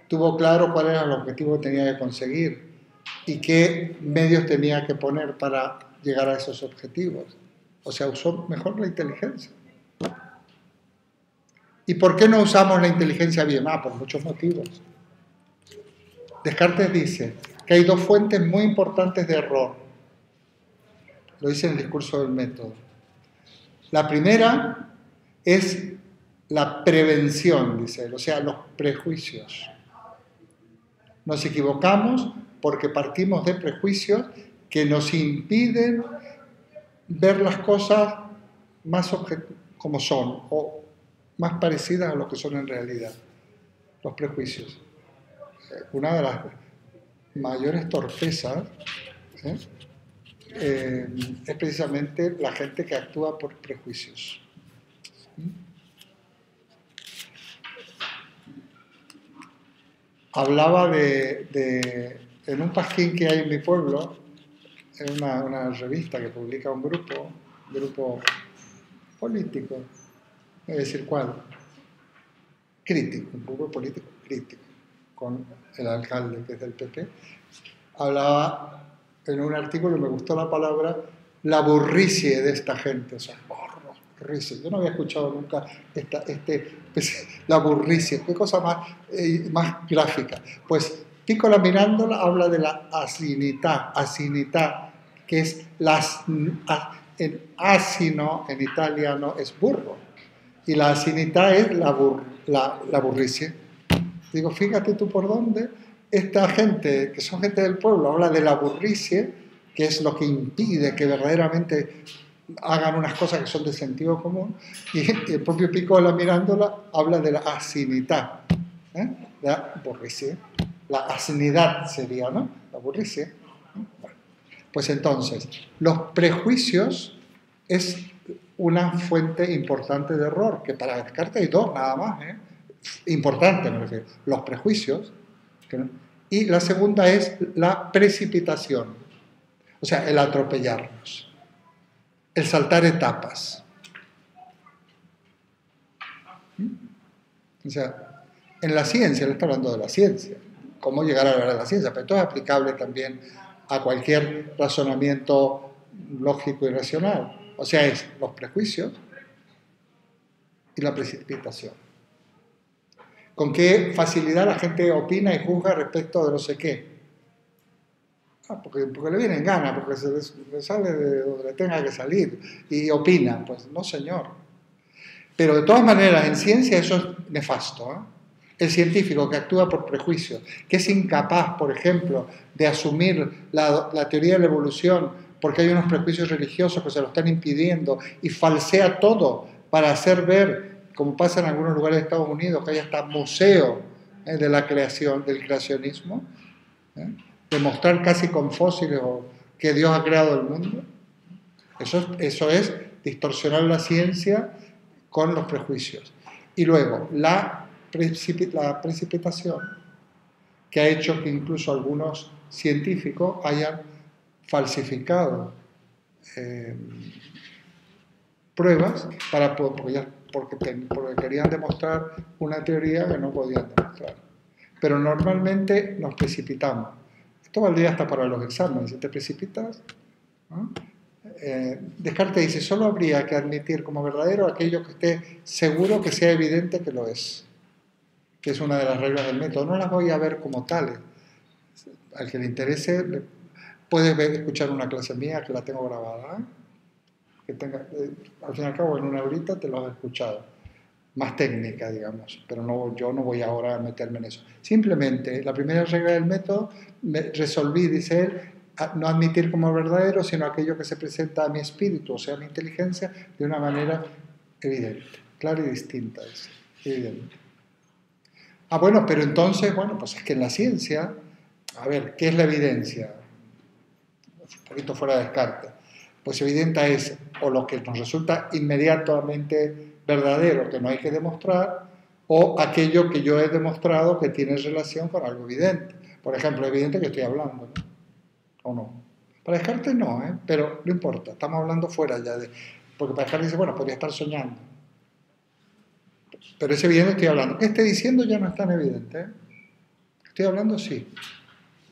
Tuvo claro cuál era el objetivo que tenía que conseguir y qué medios tenía que poner para llegar a esos objetivos. O sea, usó mejor la inteligencia. ¿Y por qué no usamos la inteligencia bien? Por muchos motivos. Descartes dice que hay dos fuentes muy importantes de error. Lo dice en el discurso del método. La primera es la prevención, dice él, o sea, los prejuicios. Nos equivocamos porque partimos de prejuicios que nos impiden ver las cosas más como son o más parecidas a lo que son en realidad. Los prejuicios. Una de las mayores torpezas es precisamente la gente que actúa por prejuicios. Hablaba en un pasquín que hay en mi pueblo, en una revista que publica un grupo político, no voy a decir cuál, crítico, un grupo político crítico, con el alcalde que es del PP, hablaba en un artículo, me gustó la palabra, la burricie de esta gente, o sea, burricie. Yo no había escuchado nunca la burricie, qué cosa más gráfica. Pues Piccola Mirandola habla de la asinità, que es en asino, en italiano, es burro, y la asinità es la burricie. Digo, fíjate tú por dónde esta gente, que son gente del pueblo, habla de la burricie, que es lo que impide que verdaderamente hagan unas cosas que son de sentido común, y el propio Piccola Mirandola habla de la asinità, la burricie, la asinidad sería, ¿no? La burricie. Bueno, pues entonces, los prejuicios es una fuente importante de error, que para Descartes hay dos nada más, importante me refiero, los prejuicios, y la segunda es la precipitación, o sea, el atropellarnos, el saltar etapas. O sea, en la ciencia, él está hablando de la ciencia, cómo llegar a hablar de la ciencia, pero esto es aplicable también a cualquier razonamiento lógico y racional. O sea, es los prejuicios y la precipitación. Con qué facilidad la gente opina y juzga respecto de no sé qué. Porque le viene en gana, porque le sale de donde le tenga que salir y opina. Pues no, señor. Pero de todas maneras, en ciencia eso es nefasto. El científico que actúa por prejuicios, que es incapaz, por ejemplo, de asumir la teoría de la evolución porque hay unos prejuicios religiosos que se lo están impidiendo y falsea todo para hacer ver, como pasa en algunos lugares de Estados Unidos, que hay hasta museo de la creación, del creacionismo, demostrar casi con fósiles que Dios ha creado el mundo. Eso es distorsionar la ciencia con los prejuicios. Y luego, la precipitación, que ha hecho que incluso algunos científicos hayan falsificado pruebas porque querían demostrar una teoría que no podían demostrar. Pero normalmente nos precipitamos. Esto valdría hasta para los exámenes. Si te precipitas, ¿no? Descartes dice, solo habría que admitir como verdadero aquello que esté seguro que sea evidente que lo es, que es una de las reglas del método. No las voy a ver como tales. Al que le interese, puedes escuchar una clase mía que la tengo grabada, ¿eh? Al fin y al cabo en una horita te lo has escuchado, más técnica, digamos, pero no, yo no voy ahora a meterme en eso. Simplemente, la primera regla del método, resolví, dice él, no admitir como verdadero, sino aquello que se presenta a mi espíritu, o sea, a mi inteligencia, de una manera evidente, clara y distinta, dice, evidente. Bueno, pero entonces, bueno, pues es que en la ciencia, a ver, ¿qué es la evidencia? Un poquito fuera de Descartes. Pues evidente es o lo que nos resulta inmediatamente verdadero, que no hay que demostrar, o aquello que yo he demostrado que tiene relación con algo evidente. Por ejemplo, evidente que estoy hablando, ¿no? ¿O no? Para Descartes no, ¿eh? Pero no importa, estamos hablando fuera ya de... Porque para Descartes dice, bueno, podría estar soñando. Pero es evidente que estoy hablando. ¿Qué estoy diciendo ya no es tan evidente? ¿Eh? Estoy hablando, sí.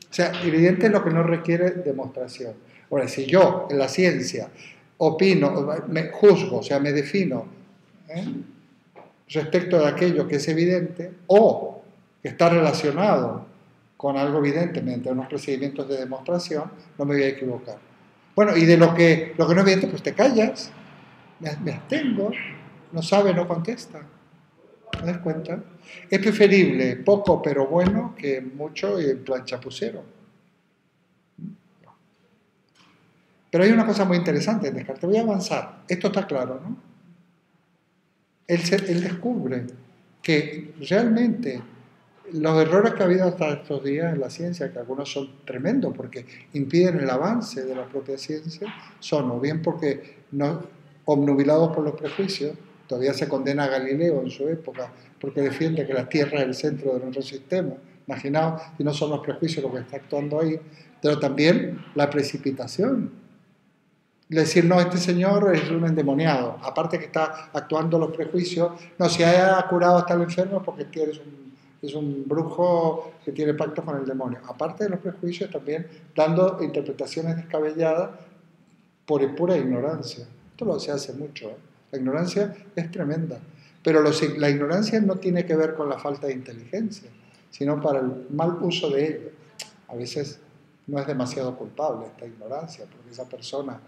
O sea, evidente es lo que no requiere demostración. Ahora, si yo en la ciencia opino, me juzgo, o sea, me defino respecto de aquello que es evidente o que está relacionado con algo evidente mediante unos procedimientos de demostración, no me voy a equivocar. Bueno, y de lo que no es evidente, pues te callas, me abstengo, no sabe, no contesta. ¿Te das cuenta? Es preferible poco pero bueno que mucho y en plan chapucero. Pero hay una cosa muy interesante en Descartes. Voy a avanzar. Esto está claro, ¿no? Él descubre que realmente los errores que ha habido hasta estos días en la ciencia, que algunos son tremendos porque impiden el avance de la propia ciencia, son o bien porque no, obnubilados por los prejuicios, todavía se condena a Galileo en su época porque defiende que la Tierra es el centro de nuestro sistema. Imaginaos si no son los prejuicios lo que está actuando ahí, pero también la precipitación. Decir, no, este señor es un endemoniado, aparte que está actuando los prejuicios, no, si haya curado hasta el enfermo porque es un brujo que tiene pacto con el demonio. Aparte de los prejuicios, también dando interpretaciones descabelladas por pura ignorancia. Esto se hace mucho, ¿eh? La ignorancia es tremenda, pero la ignorancia no tiene que ver con la falta de inteligencia, sino para el mal uso de ello. A veces no es demasiado culpable esta ignorancia, porque esa persona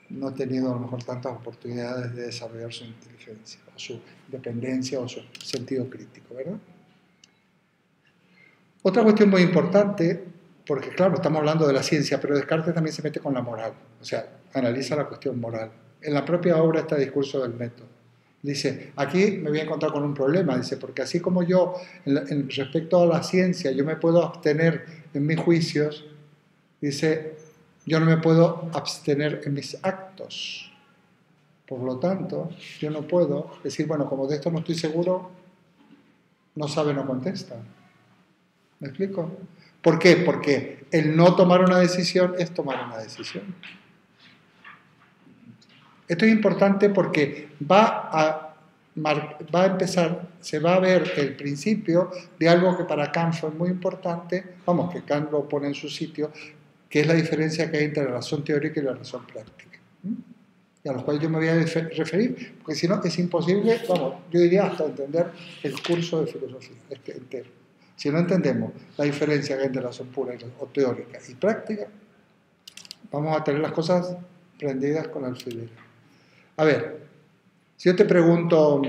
no ha tenido a lo mejor tantas oportunidades de desarrollar su inteligencia, o su independencia, o su sentido crítico, ¿verdad? Otra cuestión muy importante, porque claro, estamos hablando de la ciencia, pero Descartes también se mete con la moral, o sea, analiza la cuestión moral. En la propia obra está el discurso del método. Dice, aquí me voy a encontrar con un problema, dice, porque así como yo, respecto a la ciencia, yo me puedo abstener en mis juicios, dice, yo no me puedo abstener en mis actos. Por lo tanto, yo no puedo decir, bueno, como de esto no estoy seguro, no sabe, no contesta. ¿Me explico? ¿Por qué? Porque el no tomar una decisión es tomar una decisión. Esto es importante porque va a empezar, se va a ver el principio de algo que para Kant fue muy importante, vamos, que Kant lo pone en su sitio, que es la diferencia que hay entre la razón teórica y la razón práctica. Y a los cuales yo me voy a referir, porque si no es imposible, vamos, yo diría hasta entender el curso de filosofía entero. Si no entendemos la diferencia que hay entre la razón pura o teórica y práctica, vamos a tener las cosas prendidas con alfiler. A ver, si yo te pregunto,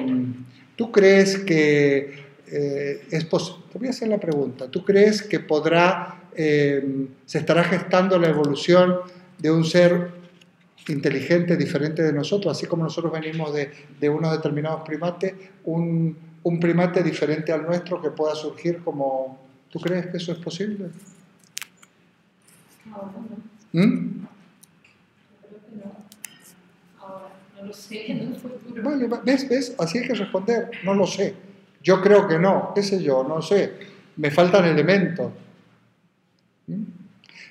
¿tú crees que es posible? Te voy a hacer la pregunta. ¿Tú crees que se estará gestando la evolución de un ser inteligente diferente de nosotros, así como nosotros venimos de unos determinados primates, un primate diferente al nuestro que pueda surgir como... ¿Tú crees que eso es posible? Ahora no. Creo que no. Ahora no lo sé, en el futuro. Vale, ¿ves? Así hay que responder. No lo sé. Yo creo que no. ¿Qué sé yo? No sé. Me faltan elementos.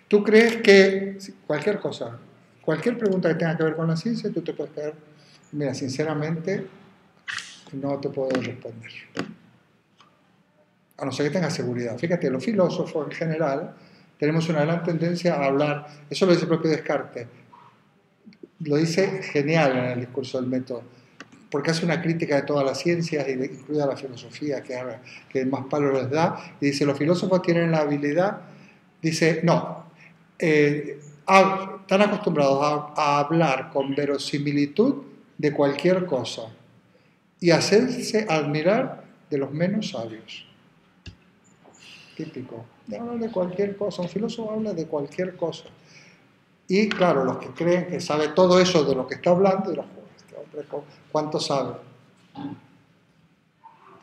¿Tú crees que cualquier cosa, cualquier pregunta que tenga que ver con la ciencia, tú te puedes quedar Mira, sinceramente, no te puedo responder. A no ser que tengas seguridad. Fíjate, los filósofos en general tenemos una gran tendencia a hablar, eso lo dice el propio Descartes, lo dice genial en el discurso del método, porque hace una crítica de todas las ciencias, incluida la filosofía, que más palo les da, y dice, los filósofos tienen la habilidad, dice, no, están acostumbrados a hablar con verosimilitud de cualquier cosa y hacerse admirar de los menos sabios. Típico. Habla de cualquier cosa, un filósofo habla de cualquier cosa. Y claro, los que creen que sabe todo eso de lo que está hablando, dirán, este hombre, ¿cuánto sabe?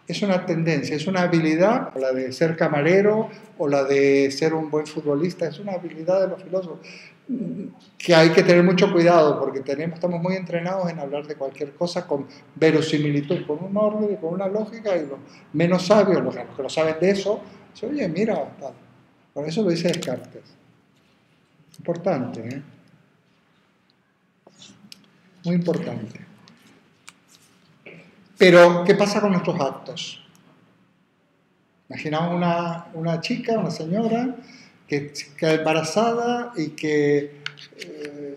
Es una tendencia, es una habilidad, la de ser camarero o la de ser un buen futbolista, es una habilidad de los filósofos que hay que tener mucho cuidado porque estamos muy entrenados en hablar de cualquier cosa con verosimilitud, con un orden y con una lógica, y los menos sabios, los que lo saben de eso, dicen, oye, mira, tal. Por eso lo dice Descartes. Importante, ¿eh? Muy importante. Pero, ¿qué pasa con nuestros actos? Imaginamos una chica, una señora, que queda embarazada y que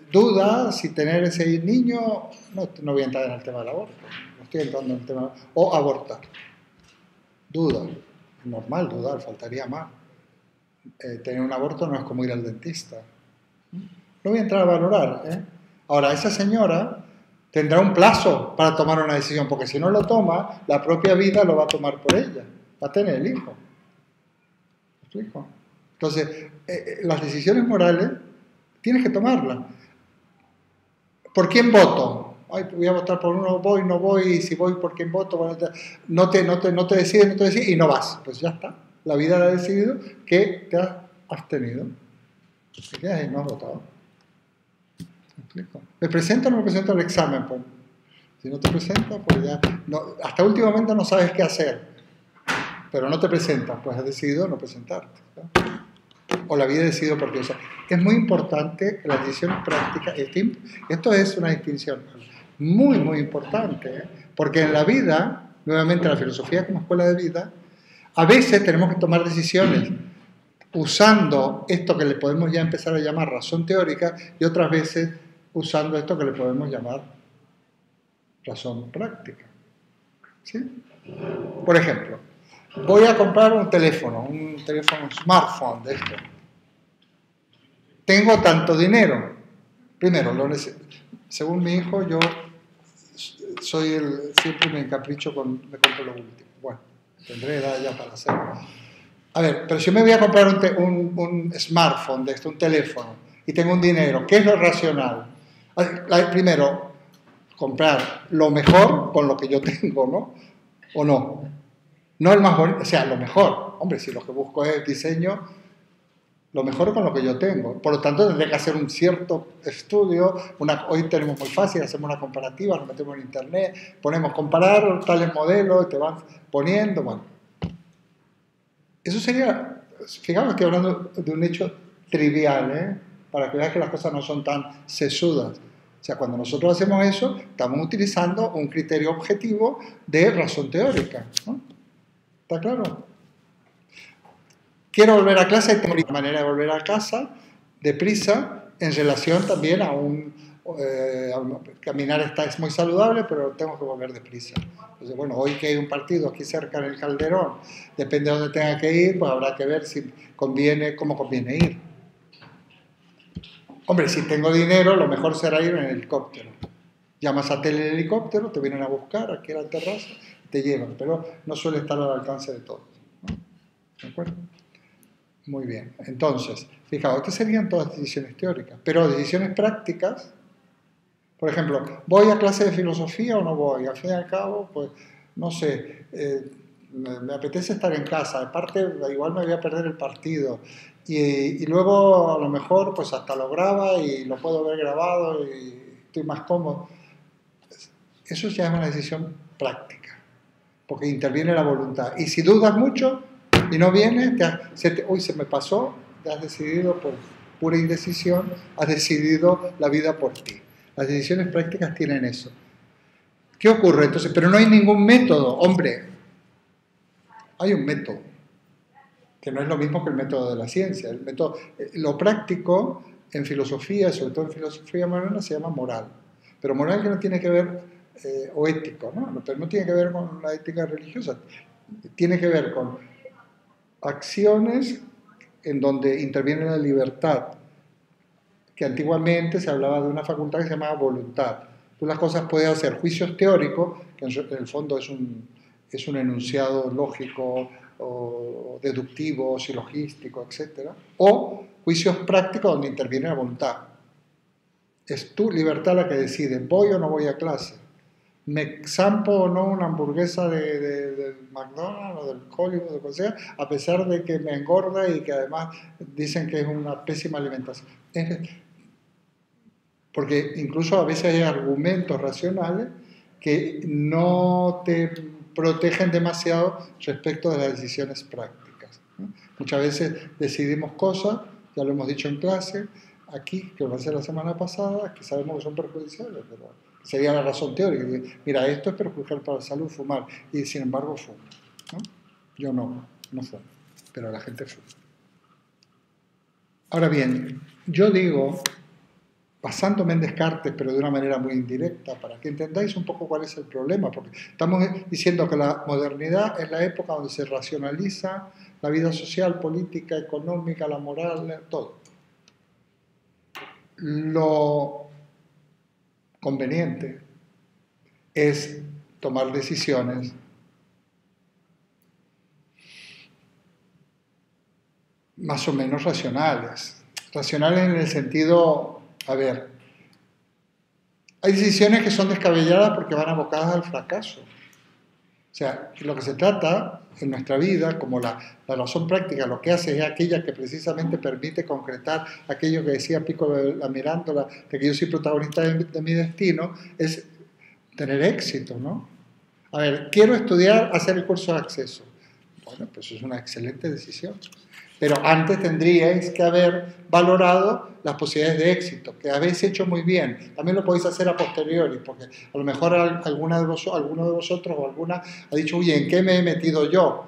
duda si tener ese niño, no voy a entrar en el tema del aborto, no estoy entrando en el tema, o abortar. Duda, es normal dudar, faltaría más. Tener un aborto no es como ir al dentista. No voy a entrar a valorar, ¿eh? Ahora, esa señora tendrá un plazo para tomar una decisión, porque si no lo toma, la propia vida lo va a tomar por ella, va a tener el hijo. ¿Me explico? Entonces, las decisiones morales tienes que tomarlas. ¿Por quién voto? Ay, voy a votar por uno, voy, no voy, y si voy, ¿por quién voto? Bueno, no te decides, y no vas. Pues ya está. La vida ha decidido que te has abstenido. Te quedas y no has votado. ¿Me explico? ¿Me presento o no me presento al examen? Pues, si no te presentas, pues ya... No, hasta último momento no sabes qué hacer. Pero no te presentas, pues has decidido no presentarte, ¿no? O la vida ha decidido por ti. O sea, es muy importante que las decisiones prácticas, esto es una distinción muy, muy importante, ¿eh? Porque en la vida, nuevamente la filosofía como escuela de vida, a veces tenemos que tomar decisiones usando esto que le podemos ya empezar a llamar razón teórica y otras veces usando esto que le podemos llamar razón práctica. ¿Sí? Por ejemplo, voy a comprar un teléfono smartphone de esto. Tengo tanto dinero. Primero, según mi hijo, yo siempre me encapricho me compro lo último. Bueno, tendré edad ya para hacerlo. A ver, pero si me voy a comprar un smartphone de esto, un teléfono, y tengo un dinero, ¿qué es lo racional? Primero, comprar lo mejor con lo que yo tengo, ¿no? ¿O no? No el más bonito, o sea, lo mejor. Hombre, si lo que busco es diseño, lo mejor con lo que yo tengo. Por lo tanto, tendré que hacer un cierto estudio. Hoy tenemos muy fácil, hacemos una comparativa, nos metemos en internet, ponemos comparar tales modelos y te van poniendo, bueno. Eso sería, fijaos, estoy hablando de un hecho trivial, ¿eh? Para que veas que las cosas no son tan sesudas. O sea, cuando nosotros hacemos eso, estamos utilizando un criterio objetivo de razón teórica, ¿no? ¿Está claro? Quiero volver a clase, tengo una manera de volver a casa deprisa en relación también a caminar es muy saludable, pero tengo que volver deprisa. Entonces, bueno, hoy que hay un partido aquí cerca en el Calderón, depende de dónde tenga que ir, pues habrá que ver si cómo conviene ir. Hombre, si tengo dinero, lo mejor será ir en helicóptero. Llamas a telehelicóptero, te vienen a buscar aquí a la terraza, te llevan, pero no suele estar al alcance de todos, ¿no? ¿De acuerdo? Muy bien. Entonces, fijaos, estas serían todas decisiones teóricas, pero decisiones prácticas, por ejemplo, ¿voy a clase de filosofía o no voy? Al fin y al cabo, pues, no sé, me apetece estar en casa, aparte, igual me voy a perder el partido, y luego a lo mejor, pues hasta lo graba y lo puedo ver grabado y estoy más cómodo. Eso ya es una decisión práctica, porque interviene la voluntad. Y si dudas mucho y no vienes, uy, se me pasó, te has decidido por pura indecisión, has decidido la vida por ti. Las decisiones prácticas tienen eso. ¿Qué ocurre entonces? Pero no hay ningún método, hombre. Hay un método, que no es lo mismo que el método de la ciencia. El método, lo práctico en filosofía, sobre todo en filosofía moderna, se llama moral. Pero moral que no tiene que ver, o ético, ¿no? Pero no tiene que ver con la ética religiosa. Tiene que ver con acciones en donde interviene la libertad, que antiguamente se hablaba de una facultad que se llamaba voluntad. Tú las cosas puedes hacer juicios teóricos, que en el fondo es un enunciado lógico o deductivo, silogístico, etc. O juicios prácticos donde interviene la voluntad. Es tu libertad la que decide, voy o no voy a clase, me zampo o no una hamburguesa del McDonald's o del Hollywood o lo que sea, a pesar de que me engorda y que además dicen que es una pésima alimentación. Porque incluso a veces hay argumentos racionales que no te protegen demasiado respecto de las decisiones prácticas, ¿no? Muchas veces decidimos cosas, ya lo hemos dicho en clase, aquí, que lo pasé la semana pasada, que sabemos que son perjudiciales, pero sería la razón teórica. Mira, esto es perjudicial para la salud, fumar, y sin embargo fumo, ¿no? Yo no fumo, pero la gente fuma. Ahora bien, yo digo, basándome en Descartes, pero de una manera muy indirecta, para que entendáis un poco cuál es el problema, porque estamos diciendo que la modernidad es la época donde se racionaliza la vida social, política, económica, la moral, todo. Lo conveniente es tomar decisiones más o menos racionales. Racionales en el sentido, a ver, hay decisiones que son descabelladas porque van abocadas al fracaso. O sea, lo que se trata en nuestra vida, como la razón práctica, lo que hace es aquella que precisamente permite concretar aquello que decía Pico la Mirándola, de que yo soy protagonista de mi destino, es tener éxito, ¿no? A ver, quiero estudiar, hacer el curso de acceso. Bueno, pues es una excelente decisión. Pero antes tendríais que haber valorado las posibilidades de éxito, que habéis hecho muy bien. También lo podéis hacer a posteriori, porque a lo mejor alguno de vosotros o alguna ha dicho, oye, ¿en qué me he metido yo?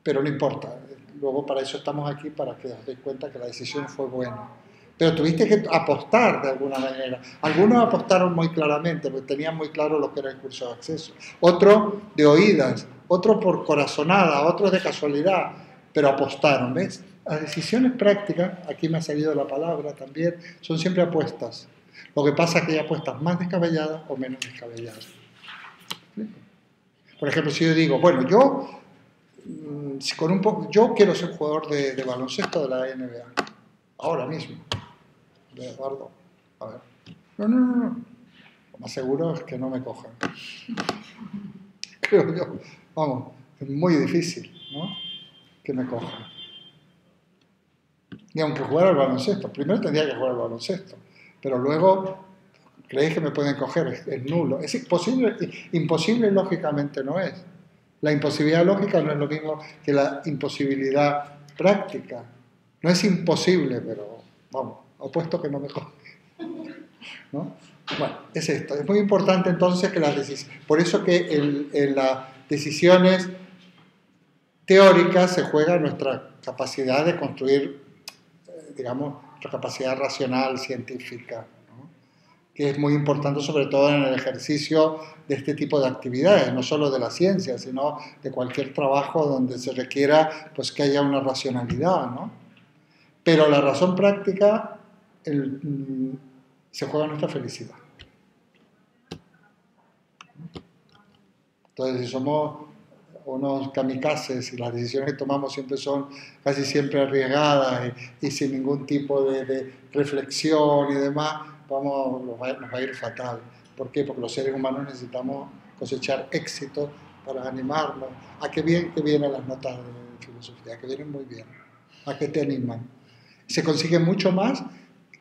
Pero no importa. Luego para eso estamos aquí, para que os deis cuenta que la decisión fue buena. Pero tuviste que apostar de alguna manera. Algunos apostaron muy claramente, porque tenían muy claro lo que era el curso de acceso. Otros de oídas, otros por corazonada, otros de casualidad, pero apostaron, ¿ves? Las decisiones prácticas, aquí me ha salido la palabra también, son siempre apuestas. Lo que pasa es que hay apuestas más descabelladas o menos descabelladas. Por ejemplo, si yo digo, bueno, yo quiero ser jugador de baloncesto de la NBA, ahora mismo. De Eduardo, a ver. No. Lo más seguro es que no me cojan. Creo yo. Vamos, es muy difícil, ¿no? Que me cojan. Y aunque jugara al baloncesto, primero tendría que jugar al baloncesto, pero luego, ¿creéis que me pueden coger? Es nulo. Es imposible lógicamente no es. La imposibilidad lógica no es lo mismo que la imposibilidad práctica. No es imposible, pero vamos, opuesto que no me cogen, ¿no? Bueno, es esto. Es muy importante entonces que las decisiones... Por eso que en las decisiones teóricas se juega nuestra capacidad de construir, digamos, nuestra capacidad racional, científica, ¿no? Que es muy importante sobre todo en el ejercicio de este tipo de actividades, no solo de la ciencia, sino de cualquier trabajo donde se requiera pues, que haya una racionalidad, ¿no? Pero la razón práctica se juega nuestra felicidad. Entonces, si somos unos kamikazes y las decisiones que tomamos siempre son casi siempre arriesgadas y sin ningún tipo de reflexión y demás, nos va a ir fatal. ¿Por qué? Porque los seres humanos necesitamos cosechar éxito para animarnos. ¿A qué bien que vienen las notas de filosofía? Que vienen muy bien. ¿A qué te animan? Se consigue mucho más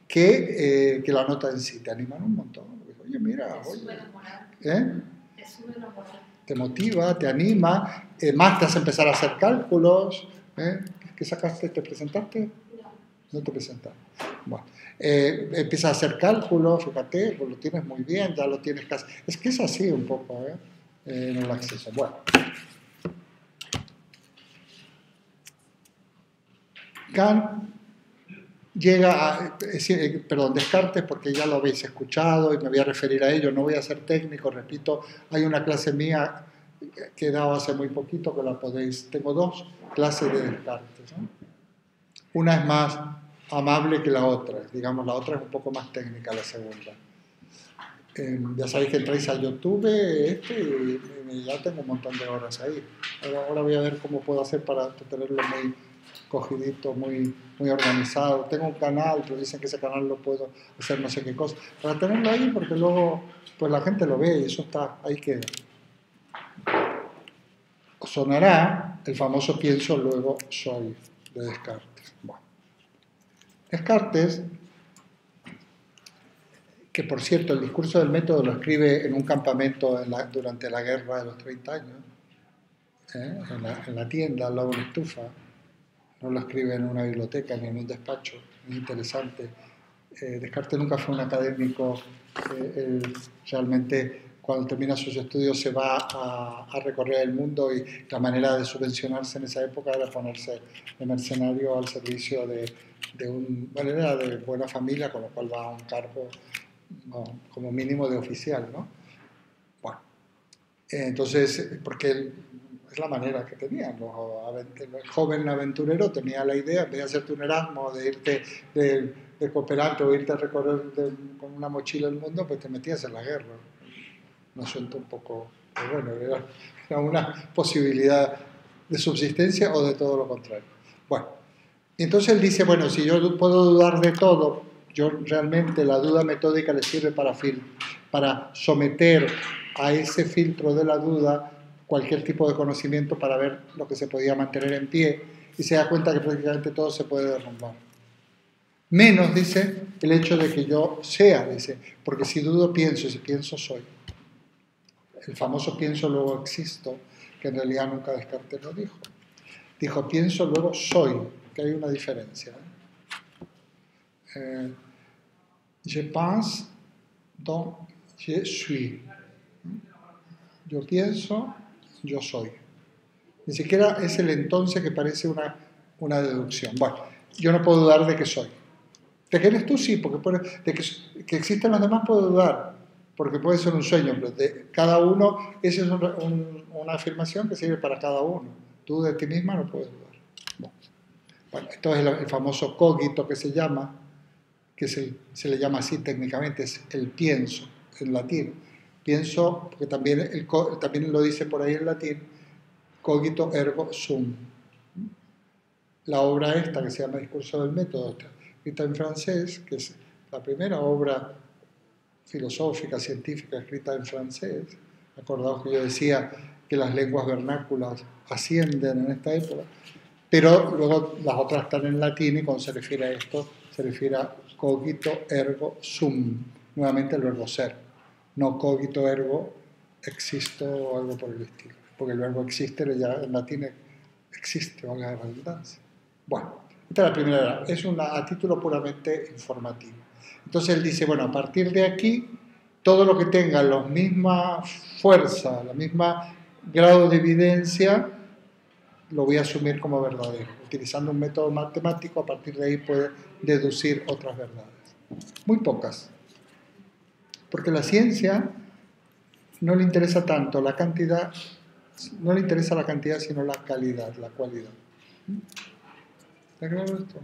que la nota en sí. Te animan un montón. Oye, mira, oye. Te sube la moral. Te motiva, te anima, más te hace empezar a hacer cálculos. ¿Qué sacaste? ¿Te presentaste? No, No te presentas. Bueno, empiezas a hacer cálculos, fíjate, pues lo tienes muy bien, ya lo tienes casi. Es que es así un poco, en el acceso. Bueno. Kant llega a, Descartes, porque ya lo habéis escuchado y me voy a referir a ello, no voy a ser técnico, repito, hay una clase mía que he dado hace muy poquito que la podéis, tengo dos clases de Descartes, ¿no? Una es más amable que la otra, digamos, la otra es un poco más técnica, la segunda. Ya sabéis que entráis a YouTube y ya tengo un montón de horas ahí. Ahora voy a ver cómo puedo hacer para tenerlo muy cogidito, muy organizado. Tengo un canal, pero dicen que ese canal lo puedo hacer no sé qué cosa. Para tenerlo ahí, porque luego pues la gente lo ve y eso está, ahí queda. Sonará el famoso pienso, luego soy, de Descartes. Bueno. Descartes, que por cierto el discurso del método lo escribe en un campamento durante la guerra de los 30 años, en la tienda, al lado de una estufa, no lo escribe en una biblioteca ni en un despacho, muy interesante. Descartes nunca fue un académico, él realmente cuando termina sus estudios se va a recorrer el mundo y la manera de subvencionarse en esa época era ponerse de mercenario al servicio bueno, era de buena familia, con lo cual va a un cargo como mínimo de oficial, ¿no? Bueno, entonces, porque él, es la manera que tenían. El joven aventurero tenía la idea, en vez de hacerte un Erasmus, de irte de cooperante o irte a recorrer con una mochila el mundo, pues te metías en la guerra. Un asunto un poco, pero bueno, era una posibilidad de subsistencia o de todo lo contrario. Bueno, y entonces él dice, bueno, si yo puedo dudar de todo, yo realmente la duda metódica le sirve para someter a ese filtro de la duda cualquier tipo de conocimiento para ver lo que se podía mantener en pie y se da cuenta que prácticamente todo se puede derrumbar. Menos, dice, el hecho de que yo sea, dice, porque si dudo pienso y si pienso soy. El famoso pienso luego existo, que en realidad nunca Descartes lo dijo. Dijo pienso luego soy, que hay una diferencia. Je pense, donc je suis. Yo pienso, yo soy. Ni siquiera es el entonces que parece una deducción. Bueno, yo no puedo dudar de que soy. ¿De que eres tú? Sí, porque de que existen los demás puedo dudar, porque puede ser un sueño, pero de cada uno, esa es una afirmación que sirve para cada uno. Tú de ti misma no puedes dudar. Bueno, esto es el famoso cogito que se llama, que se le llama así técnicamente, es el pienso, en latín. Pienso, porque también lo dice por ahí en latín, cogito ergo sum. La obra esta que se llama Discurso del Método, escrita en francés, que es la primera obra filosófica, científica escrita en francés. Acordaos que yo decía que las lenguas vernáculas ascienden en esta época, pero luego las otras están en latín y cuando se refiere a esto se refiere a cogito ergo sum, nuevamente el verbo ser, no cogito ergo existo o algo por el estilo, porque el verbo existe ya en latín existe, valga la redundancia. Bueno, esta es la primera, es a título puramente informativo. Entonces él dice, bueno, a partir de aquí, todo lo que tenga la misma fuerza, la misma grado de evidencia, lo voy a asumir como verdadero. Utilizando un método matemático, a partir de ahí puede deducir otras verdades. Muy pocas. Porque la ciencia no le interesa tanto la cantidad, no le interesa la cantidad, sino la calidad, la cualidad. ¿Está claro esto?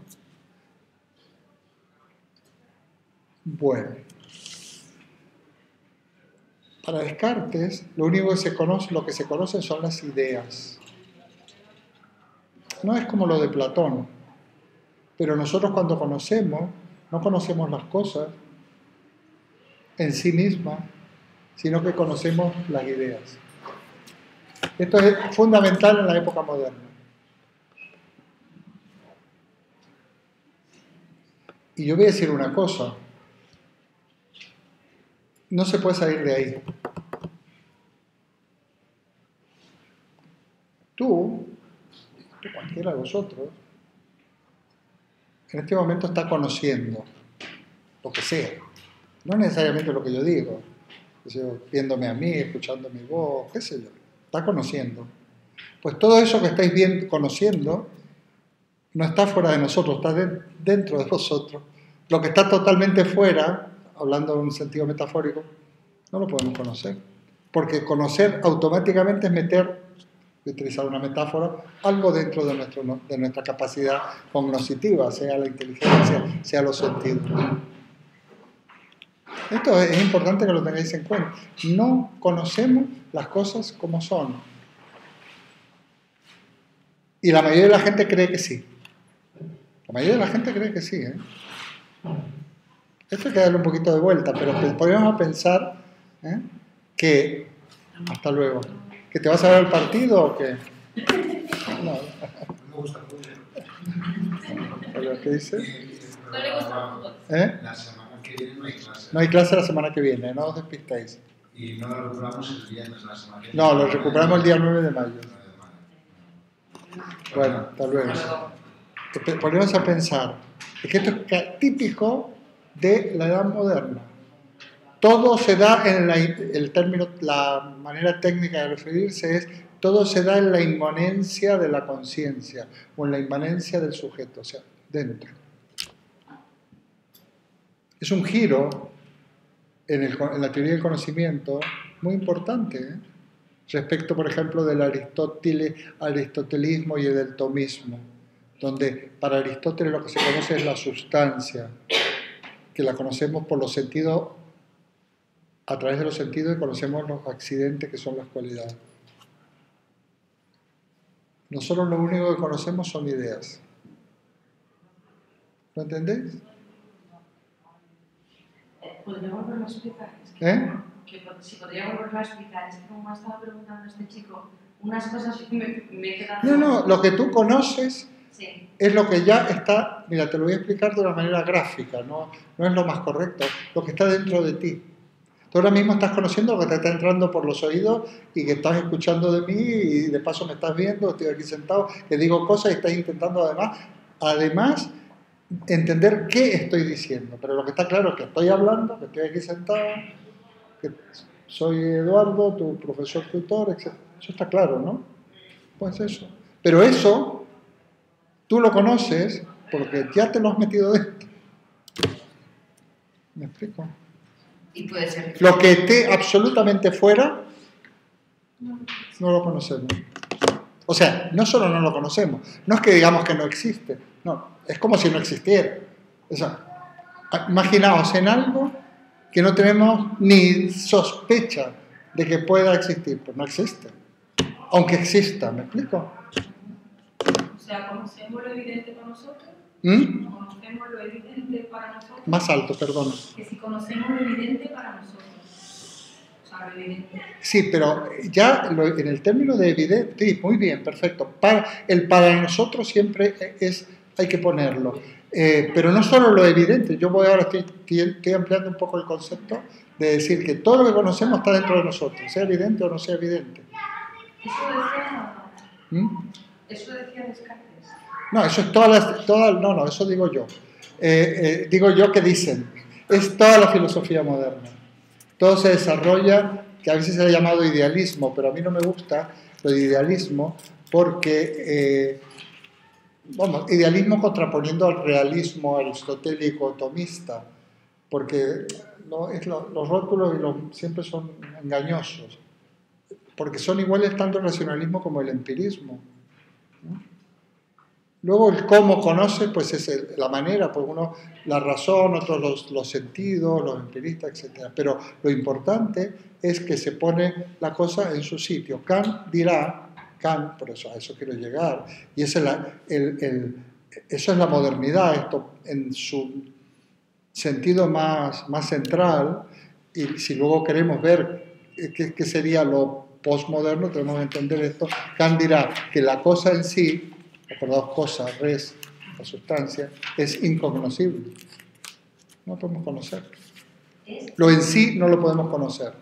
Bueno. Para Descartes, lo único que se conoce, lo que se conoce son las ideas. No es como lo de Platón, pero nosotros cuando conocemos, no conocemos las cosas en sí mismas, sino que conocemos las ideas. Esto es fundamental en la época moderna. Y yo voy a decir una cosa, no se puede salir de ahí. Tú, cualquiera de vosotros, en este momento está conociendo lo que sea. No necesariamente lo que yo digo. Viéndome a mí, escuchando mi voz, qué sé yo. Está conociendo. Pues todo eso que estáis viendo, conociendo, no está fuera de nosotros, está dentro de vosotros. Lo que está totalmente fuera, hablando en un sentido metafórico, no lo podemos conocer. Porque conocer automáticamente es meter, utilizar una metáfora, algo dentro de nuestra capacidad cognoscitiva, sea la inteligencia, sea los sentidos. Esto es importante que lo tengáis en cuenta. No conocemos las cosas como son. Y la mayoría de la gente cree que sí. La mayoría de la gente cree que sí, ¿eh? Esto hay que darle un poquito de vuelta, pero podríamos pensar, ¿eh?, que, hasta luego, que te vas a ver el partido o que... No. Me gusta el fútbol. ¿Qué dice? No le gusta el fútbol. La semana que viene no hay clase. No hay clase la semana que viene, no os despistéis. Y no lo recuperamos el viernes la semana que viene. No, lo recuperamos el día 9 de mayo. Bueno, hasta luego. Ponemos a pensar, es que esto es típico de la edad moderna. Todo se da en el término, la manera técnica de referirse es, todo se da en la inmanencia de la conciencia o en la inmanencia del sujeto, o sea, dentro. Es un giro en la teoría del conocimiento muy importante, ¿eh?, respecto, por ejemplo, del aristotelismo y del tomismo, donde para Aristóteles lo que se conoce es la sustancia, que la conocemos por los sentidos, a través de los sentidos, y conocemos los accidentes que son las cualidades. Nosotros lo único que conocemos son ideas. ¿Lo entendéis? ¿Podría volverlo a explicar? Si podría volverlo a explicar, es que como me estaba preguntando este chico, unas cosas me quedan... No, lo que tú conoces, sí, es lo que ya está, mira, te lo voy a explicar de una manera gráfica, no es lo más correcto, lo que está dentro de ti. Tú ahora mismo estás conociendo lo que te está entrando por los oídos y que estás escuchando de mí y de paso me estás viendo, estoy aquí sentado, que digo cosas y estás intentando además entender qué estoy diciendo. Pero lo que está claro es que estoy hablando, que estoy aquí sentado, que soy Eduardo, tu profesor tutor, etc. Eso está claro, ¿no? Pues eso. Pero eso tú lo conoces porque ya te lo has metido dentro. ¿Me explico? y puede ser... Lo que esté absolutamente fuera, no lo conocemos. O sea, no solo no lo conocemos, no es que digamos que no existe, no, es como si no existiera. O sea, imaginaos en algo que no tenemos ni sospecha de que pueda existir, pues no existe. Aunque exista, ¿me explico? O sea, conocemos lo evidente para nosotros. Conocemos lo evidente para nosotros. Más alto, perdona. Que si conocemos lo evidente para nosotros. O sea, lo evidente. Sí, pero ya en el término de evidente, sí, muy bien, perfecto. Para nosotros siempre hay que ponerlo. Pero no solo lo evidente, yo estoy ampliando un poco el concepto de decir que todo lo que conocemos está dentro de nosotros, sea evidente o no sea evidente. Eso decía Descartes. No, eso es no, eso digo yo. Digo yo que dicen, es toda la filosofía moderna. Todo se desarrolla, que a veces se ha llamado idealismo, pero a mí no me gusta lo de idealismo porque, idealismo contraponiendo al realismo aristotélico tomista, porque los rótulos siempre son engañosos, porque son iguales tanto el racionalismo como el empirismo, ¿no? Luego el cómo conoce, pues es la manera, pues uno la razón, otros los sentidos, los empiristas, etc. Pero lo importante es que se pone la cosa en su sitio. Kant, por eso a eso quiero llegar, y eso es la modernidad, esto en su sentido más central, y si luego queremos ver qué sería lo postmoderno, tenemos que entender esto. Kant dirá que la cosa en sí, acordaos, cosa, res, la sustancia, es incognoscible. No lo podemos conocer. Lo en sí no lo podemos conocer.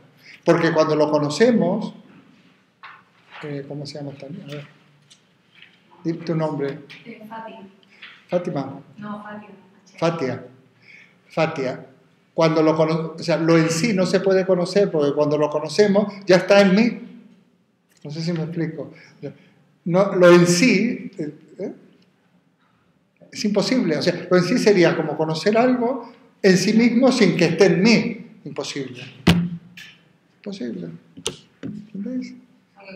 Porque cuando lo conocemos, ¿cómo se llama esta niña? A ver, di tu nombre. Fátima. No, Fatia. Fatia. Cuando o sea, lo en sí no se puede conocer porque cuando lo conocemos ya está en mí. No sé si me explico. No, lo en sí es imposible. O sea, lo en sí sería como conocer algo en sí mismo sin que esté en mí. Imposible. Imposible. ¿Entendéis?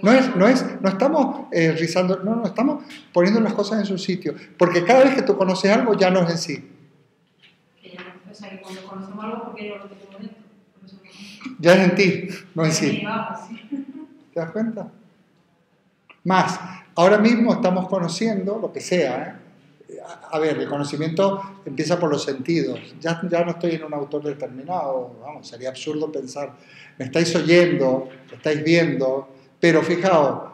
No estamos rizando, no, estamos poniendo las cosas en su sitio. Porque cada vez que tú conoces algo ya no es en sí. O sea, que cuando conocemos algo, porque yo lo tengo dentro. Ya es en ti, no en sí. Sí. ¿Te das cuenta? Más, ahora mismo estamos conociendo lo que sea. A ver, el conocimiento empieza por los sentidos. Ya no estoy en un autor determinado. Vamos, sería absurdo pensar. Me estáis oyendo, me estáis viendo, pero fijaos,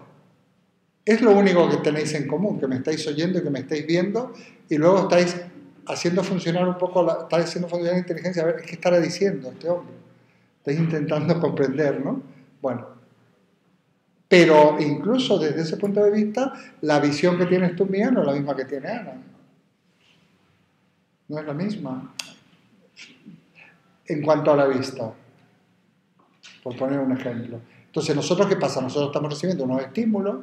es lo único que tenéis en común, que me estáis oyendo y que me estáis viendo, y luego estáis haciendo funcionar un poco, estáis haciendo funcionar la inteligencia. A ver, ¿qué estará diciendo este hombre? Estáis intentando comprender, ¿no? Bueno, pero incluso desde ese punto de vista, la visión que tienes tú mía no es la misma que tiene Ana. No es la misma. En cuanto a la vista, por poner un ejemplo. Entonces, ¿nosotros qué pasa? Nosotros estamos recibiendo unos estímulos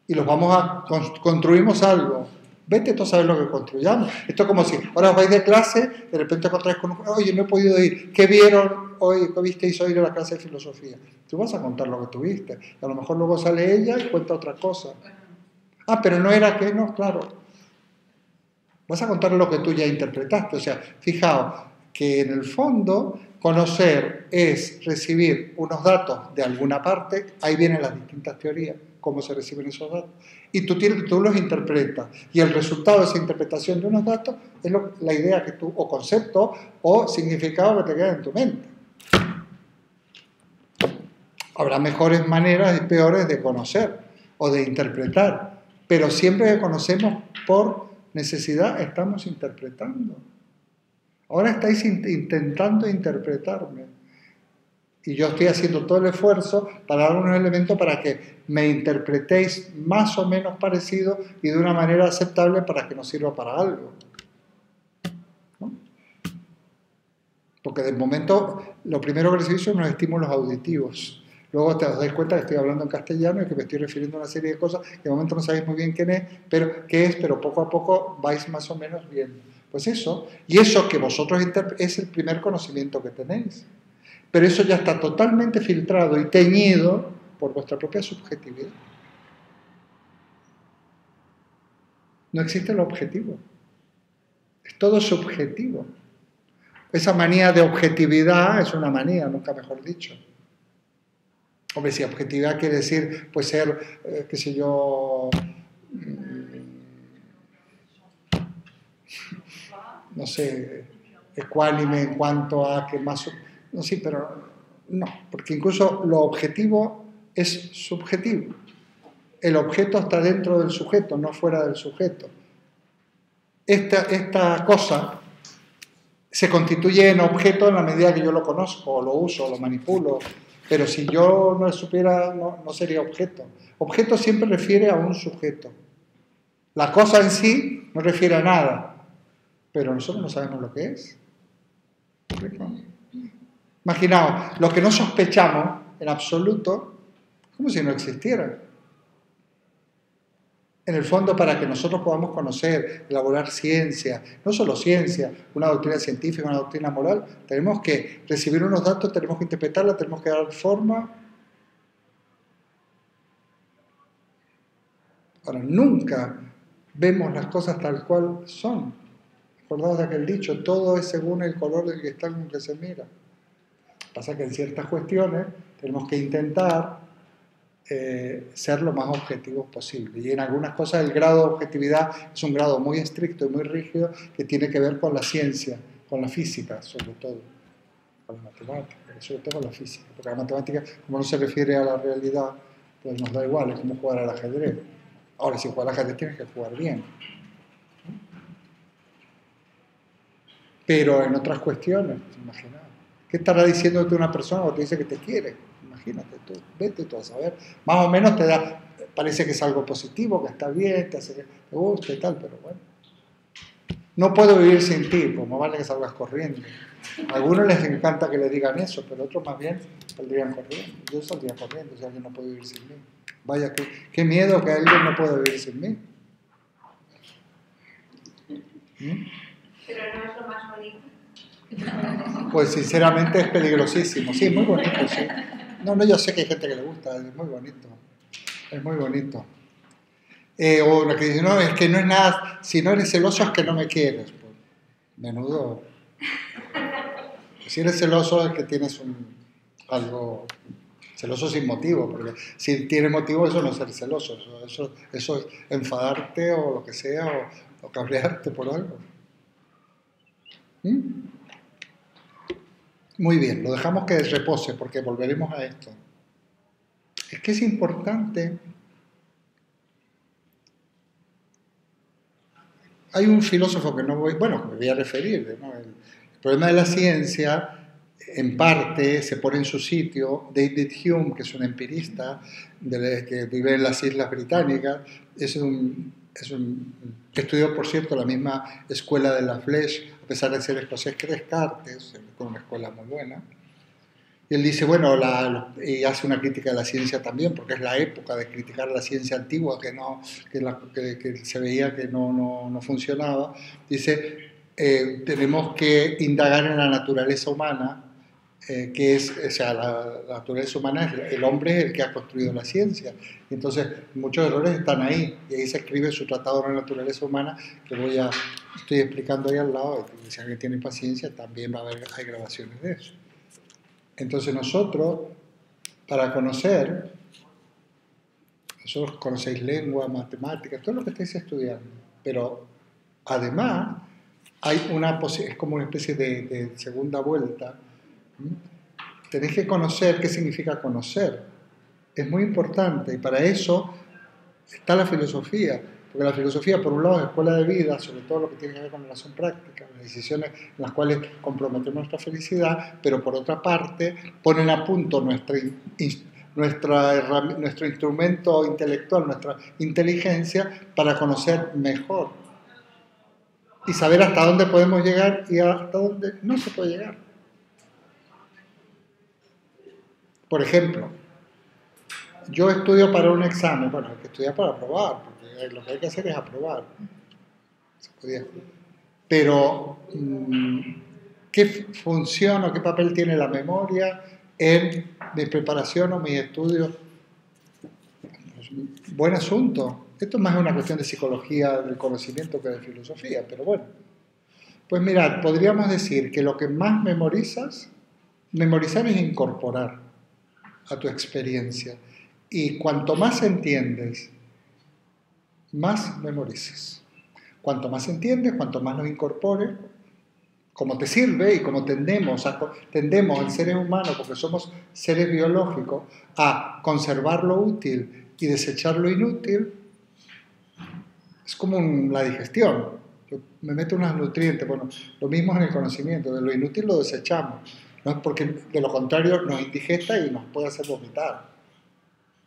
y los vamos a construimos algo. Vete tú a saber lo que construyamos. Esto es como si ahora vais de clase, de repente encontráis con oye, no he podido ir. ¿Qué vieron hoy? ¿Qué visteis hoy en la clase de filosofía? Tú vas a contar lo que tuviste. A lo mejor luego sale ella y cuenta otra cosa. Ah, pero no era que, no, claro. Vas a contar lo que tú ya interpretaste. O sea, fijaos que en el fondo conocer es recibir unos datos de alguna parte. Ahí vienen las distintas teorías, cómo se reciben esos datos. Y tú los interpretas. Y el resultado de esa interpretación de unos datos es la idea que tú, o concepto, o significado que te queda en tu mente. Habrá mejores maneras y peores de conocer o de interpretar. Pero siempre que conocemos por necesidad, estamos interpretando. Ahora estáis intentando interpretarme. Y yo estoy haciendo todo el esfuerzo para dar unos elementos para que me interpretéis más o menos parecido y de una manera aceptable para que nos sirva para algo. ¿No? Porque de momento lo primero que recibís son unos estímulos auditivos. Luego te dais cuenta que estoy hablando en castellano y que me estoy refiriendo a una serie de cosas que de momento no sabéis muy bien qué es, pero poco a poco vais más o menos viendo. Pues eso, y eso que vosotros es el primer conocimiento que tenéis. Pero eso ya está totalmente filtrado y teñido por vuestra propia subjetividad. No existe lo objetivo. Es todo subjetivo. Esa manía de objetividad es una manía, nunca mejor dicho. Hombre, si objetividad quiere decir, pues ser, qué sé yo, no sé, ecuánime en cuanto a que más... No, sí, pero no, porque incluso lo objetivo es subjetivo. El objeto está dentro del sujeto, no fuera del sujeto. Esta cosa se constituye en objeto en la medida que yo lo conozco, o lo uso, o lo manipulo, pero si yo no lo supiera, no sería objeto. Objeto siempre refiere a un sujeto. La cosa en sí no refiere a nada, pero nosotros no sabemos lo que es. Imaginaos, lo que no sospechamos en absoluto, como si no existiera. En el fondo, para que nosotros podamos conocer, elaborar ciencia, no solo ciencia, una doctrina científica, una doctrina moral, tenemos que recibir unos datos, tenemos que interpretarla, tenemos que dar forma. Ahora, nunca vemos las cosas tal cual son. Acordaos de aquel dicho, todo es según el color del cristal con que se mira. Pasa que en ciertas cuestiones tenemos que intentar ser lo más objetivos posible. Y en algunas cosas el grado de objetividad es un grado muy estricto y muy rígido que tiene que ver con la ciencia, con la física sobre todo, con la matemática, sobre todo con la física. Porque la matemática, como no se refiere a la realidad, pues nos da igual, es como jugar al ajedrez. Ahora, si juegas al ajedrez tienes que jugar bien. Pero en otras cuestiones, imaginaos. ¿Qué estará diciéndote una persona o te dice que te quiere? Imagínate tú, vete tú a saber. Más o menos parece que es algo positivo, que está bien, te hace que te guste y tal, pero bueno. No puedo vivir sin ti, pues más vale que salgas corriendo. A algunos les encanta que le digan eso, pero otros más bien saldrían corriendo. Yo saldría corriendo si alguien no puede vivir sin mí. Vaya, qué miedo que alguien no pueda vivir sin mí. Pero no es lo más bonito. Pues sinceramente es peligrosísimo. Sí, muy bonito, sí. No, yo sé que hay gente que le gusta, es muy bonito. Es muy bonito. O lo que dice, no, es que no es nada, si no eres celoso es que no me quieres. Pues, menudo. Si eres celoso es que tienes algo celoso sin motivo, porque si tienes motivo eso no es ser celoso, eso es enfadarte o lo que sea, o cabrearte por algo. Muy bien, lo dejamos que repose porque volveremos a esto. Es que es importante. Hay un filósofo que no voy, bueno, me voy a referir, ¿no? El problema de la ciencia, en parte, se pone en su sitio David Hume, que es un empirista que vive en las Islas Británicas, estudió, por cierto, la misma escuela de la Flèche, a pesar de ser escocés, que Descartes, con una escuela muy buena. Y él dice, bueno, y hace una crítica de la ciencia también, porque es la época de criticar la ciencia antigua que se veía que no funcionaba. Dice, tenemos que indagar en la naturaleza humana, la naturaleza humana es el hombre es el que ha construido la ciencia. Y entonces, muchos errores están ahí. Y ahí se escribe su tratado de la naturaleza humana, que estoy explicando ahí al lado. Y si alguien tiene paciencia, también hay grabaciones de eso. Entonces nosotros, para nosotros conocéis lengua, matemáticas, todo lo que estáis estudiando, pero además es como una especie de segunda vuelta. Tenéis que conocer qué significa conocer. Es muy importante y para eso está la filosofía. Porque la filosofía, por un lado, es escuela de vida, sobre todo lo que tiene que ver con la acción práctica, las decisiones en las cuales comprometemos nuestra felicidad, pero por otra parte, ponen a punto nuestro instrumento intelectual, nuestra inteligencia, para conocer mejor y saber hasta dónde podemos llegar y hasta dónde no se puede llegar. Por ejemplo, yo estudio para un examen, bueno, hay que estudiar para aprobar, porque lo que hay que hacer es aprobar. Pero, ¿qué función o qué papel tiene la memoria en mi preparación o mis estudios? Pues, buen asunto. Esto es más una cuestión de psicología del conocimiento que de filosofía, pero bueno. Pues mirad, podríamos decir que lo que más memorizar es incorporar a tu experiencia. Y cuanto más entiendes, más memorizas. Cuanto más entiendes, cuanto más lo incorpores, como te sirve y como tendemos en seres humanos, porque somos seres biológicos, a conservar lo útil y desechar lo inútil, es como la digestión. Yo me meto unos nutrientes, bueno, lo mismo en el conocimiento, de lo inútil lo desechamos, ¿no? Porque de lo contrario nos indigesta y nos puede hacer vomitar,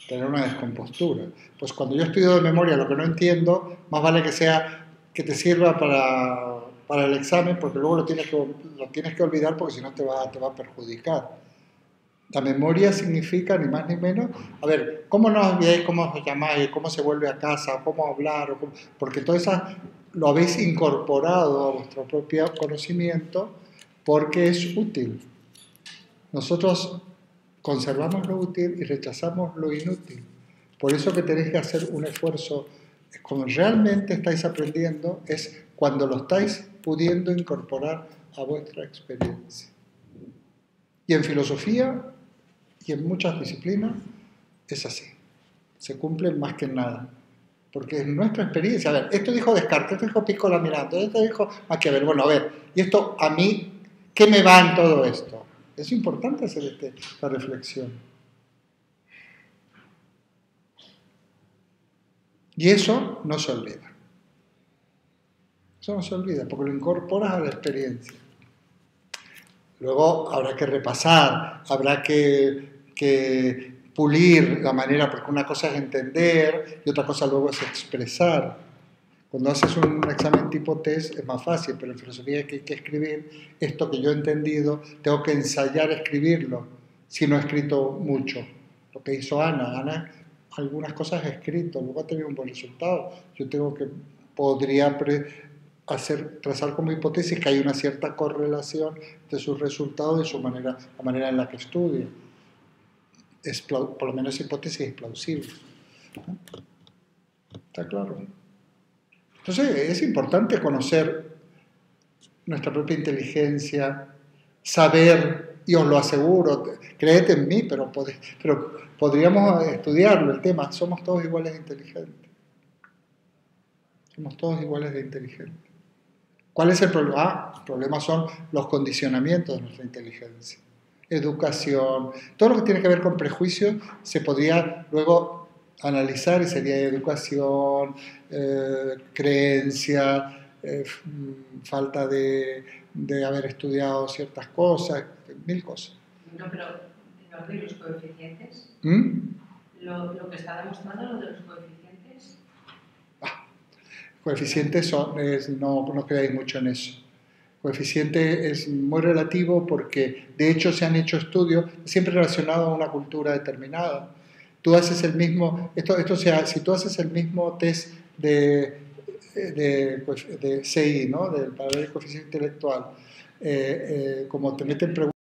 tener una descompostura. Pues cuando yo estudio de memoria lo que no entiendo, más vale que te sirva para el examen, porque luego lo tienes que olvidar, porque si no te va a perjudicar. La memoria significa ni más ni menos, a ver, ¿cómo nos olvidáis, cómo os llamáis, cómo se vuelve a casa, cómo hablar? Porque todo eso lo habéis incorporado a vuestro propio conocimiento porque es útil. Nosotros conservamos lo útil y rechazamos lo inútil. Por eso que tenéis que hacer un esfuerzo. Cuando realmente estáis aprendiendo es cuando lo estáis pudiendo incorporar a vuestra experiencia. Y en filosofía y en muchas disciplinas es así. Se cumple más que en nada. Porque en nuestra experiencia, a ver, esto dijo Descartes, esto dijo Piccola Mirandola, esto dijo Maquiavel. Bueno, a ver, y esto a mí, ¿qué me va en todo esto? Es importante hacer esta reflexión. Y eso no se olvida. Eso no se olvida, porque lo incorporas a la experiencia. Luego habrá que repasar, habrá que pulir la manera, porque una cosa es entender y otra cosa luego es expresar. Cuando haces un examen tipo test es más fácil, pero en filosofía que hay que escribir esto que yo he entendido, tengo que ensayar a escribirlo, si no he escrito mucho. Lo que hizo Ana algunas cosas ha escrito, luego ha tenido un buen resultado. Yo podría trazar como hipótesis que hay una cierta correlación de sus resultados y la manera en la que estudia. Por lo menos hipótesis es plausible. ¿Está claro? Entonces es importante conocer nuestra propia inteligencia, saber, y os lo aseguro, créete en mí, pero podríamos estudiarlo, el tema, somos todos iguales de inteligentes. Somos todos iguales de inteligentes. ¿Cuál es el problema? El problema son los condicionamientos de nuestra inteligencia. Educación, todo lo que tiene que ver con prejuicios se podría luego analizar y sería educación, creencia, falta de haber estudiado ciertas cosas, 1000 cosas. No, pero ¿y los coeficientes? Lo que está demostrando lo de los coeficientes. Coeficientes no creáis mucho en eso. Coeficiente es muy relativo porque de hecho se han hecho estudios siempre relacionados a una cultura determinada. Tú haces el mismo, si tú haces el mismo test de CI, ¿no? Para ver el coeficiente intelectual, como te meten preguntas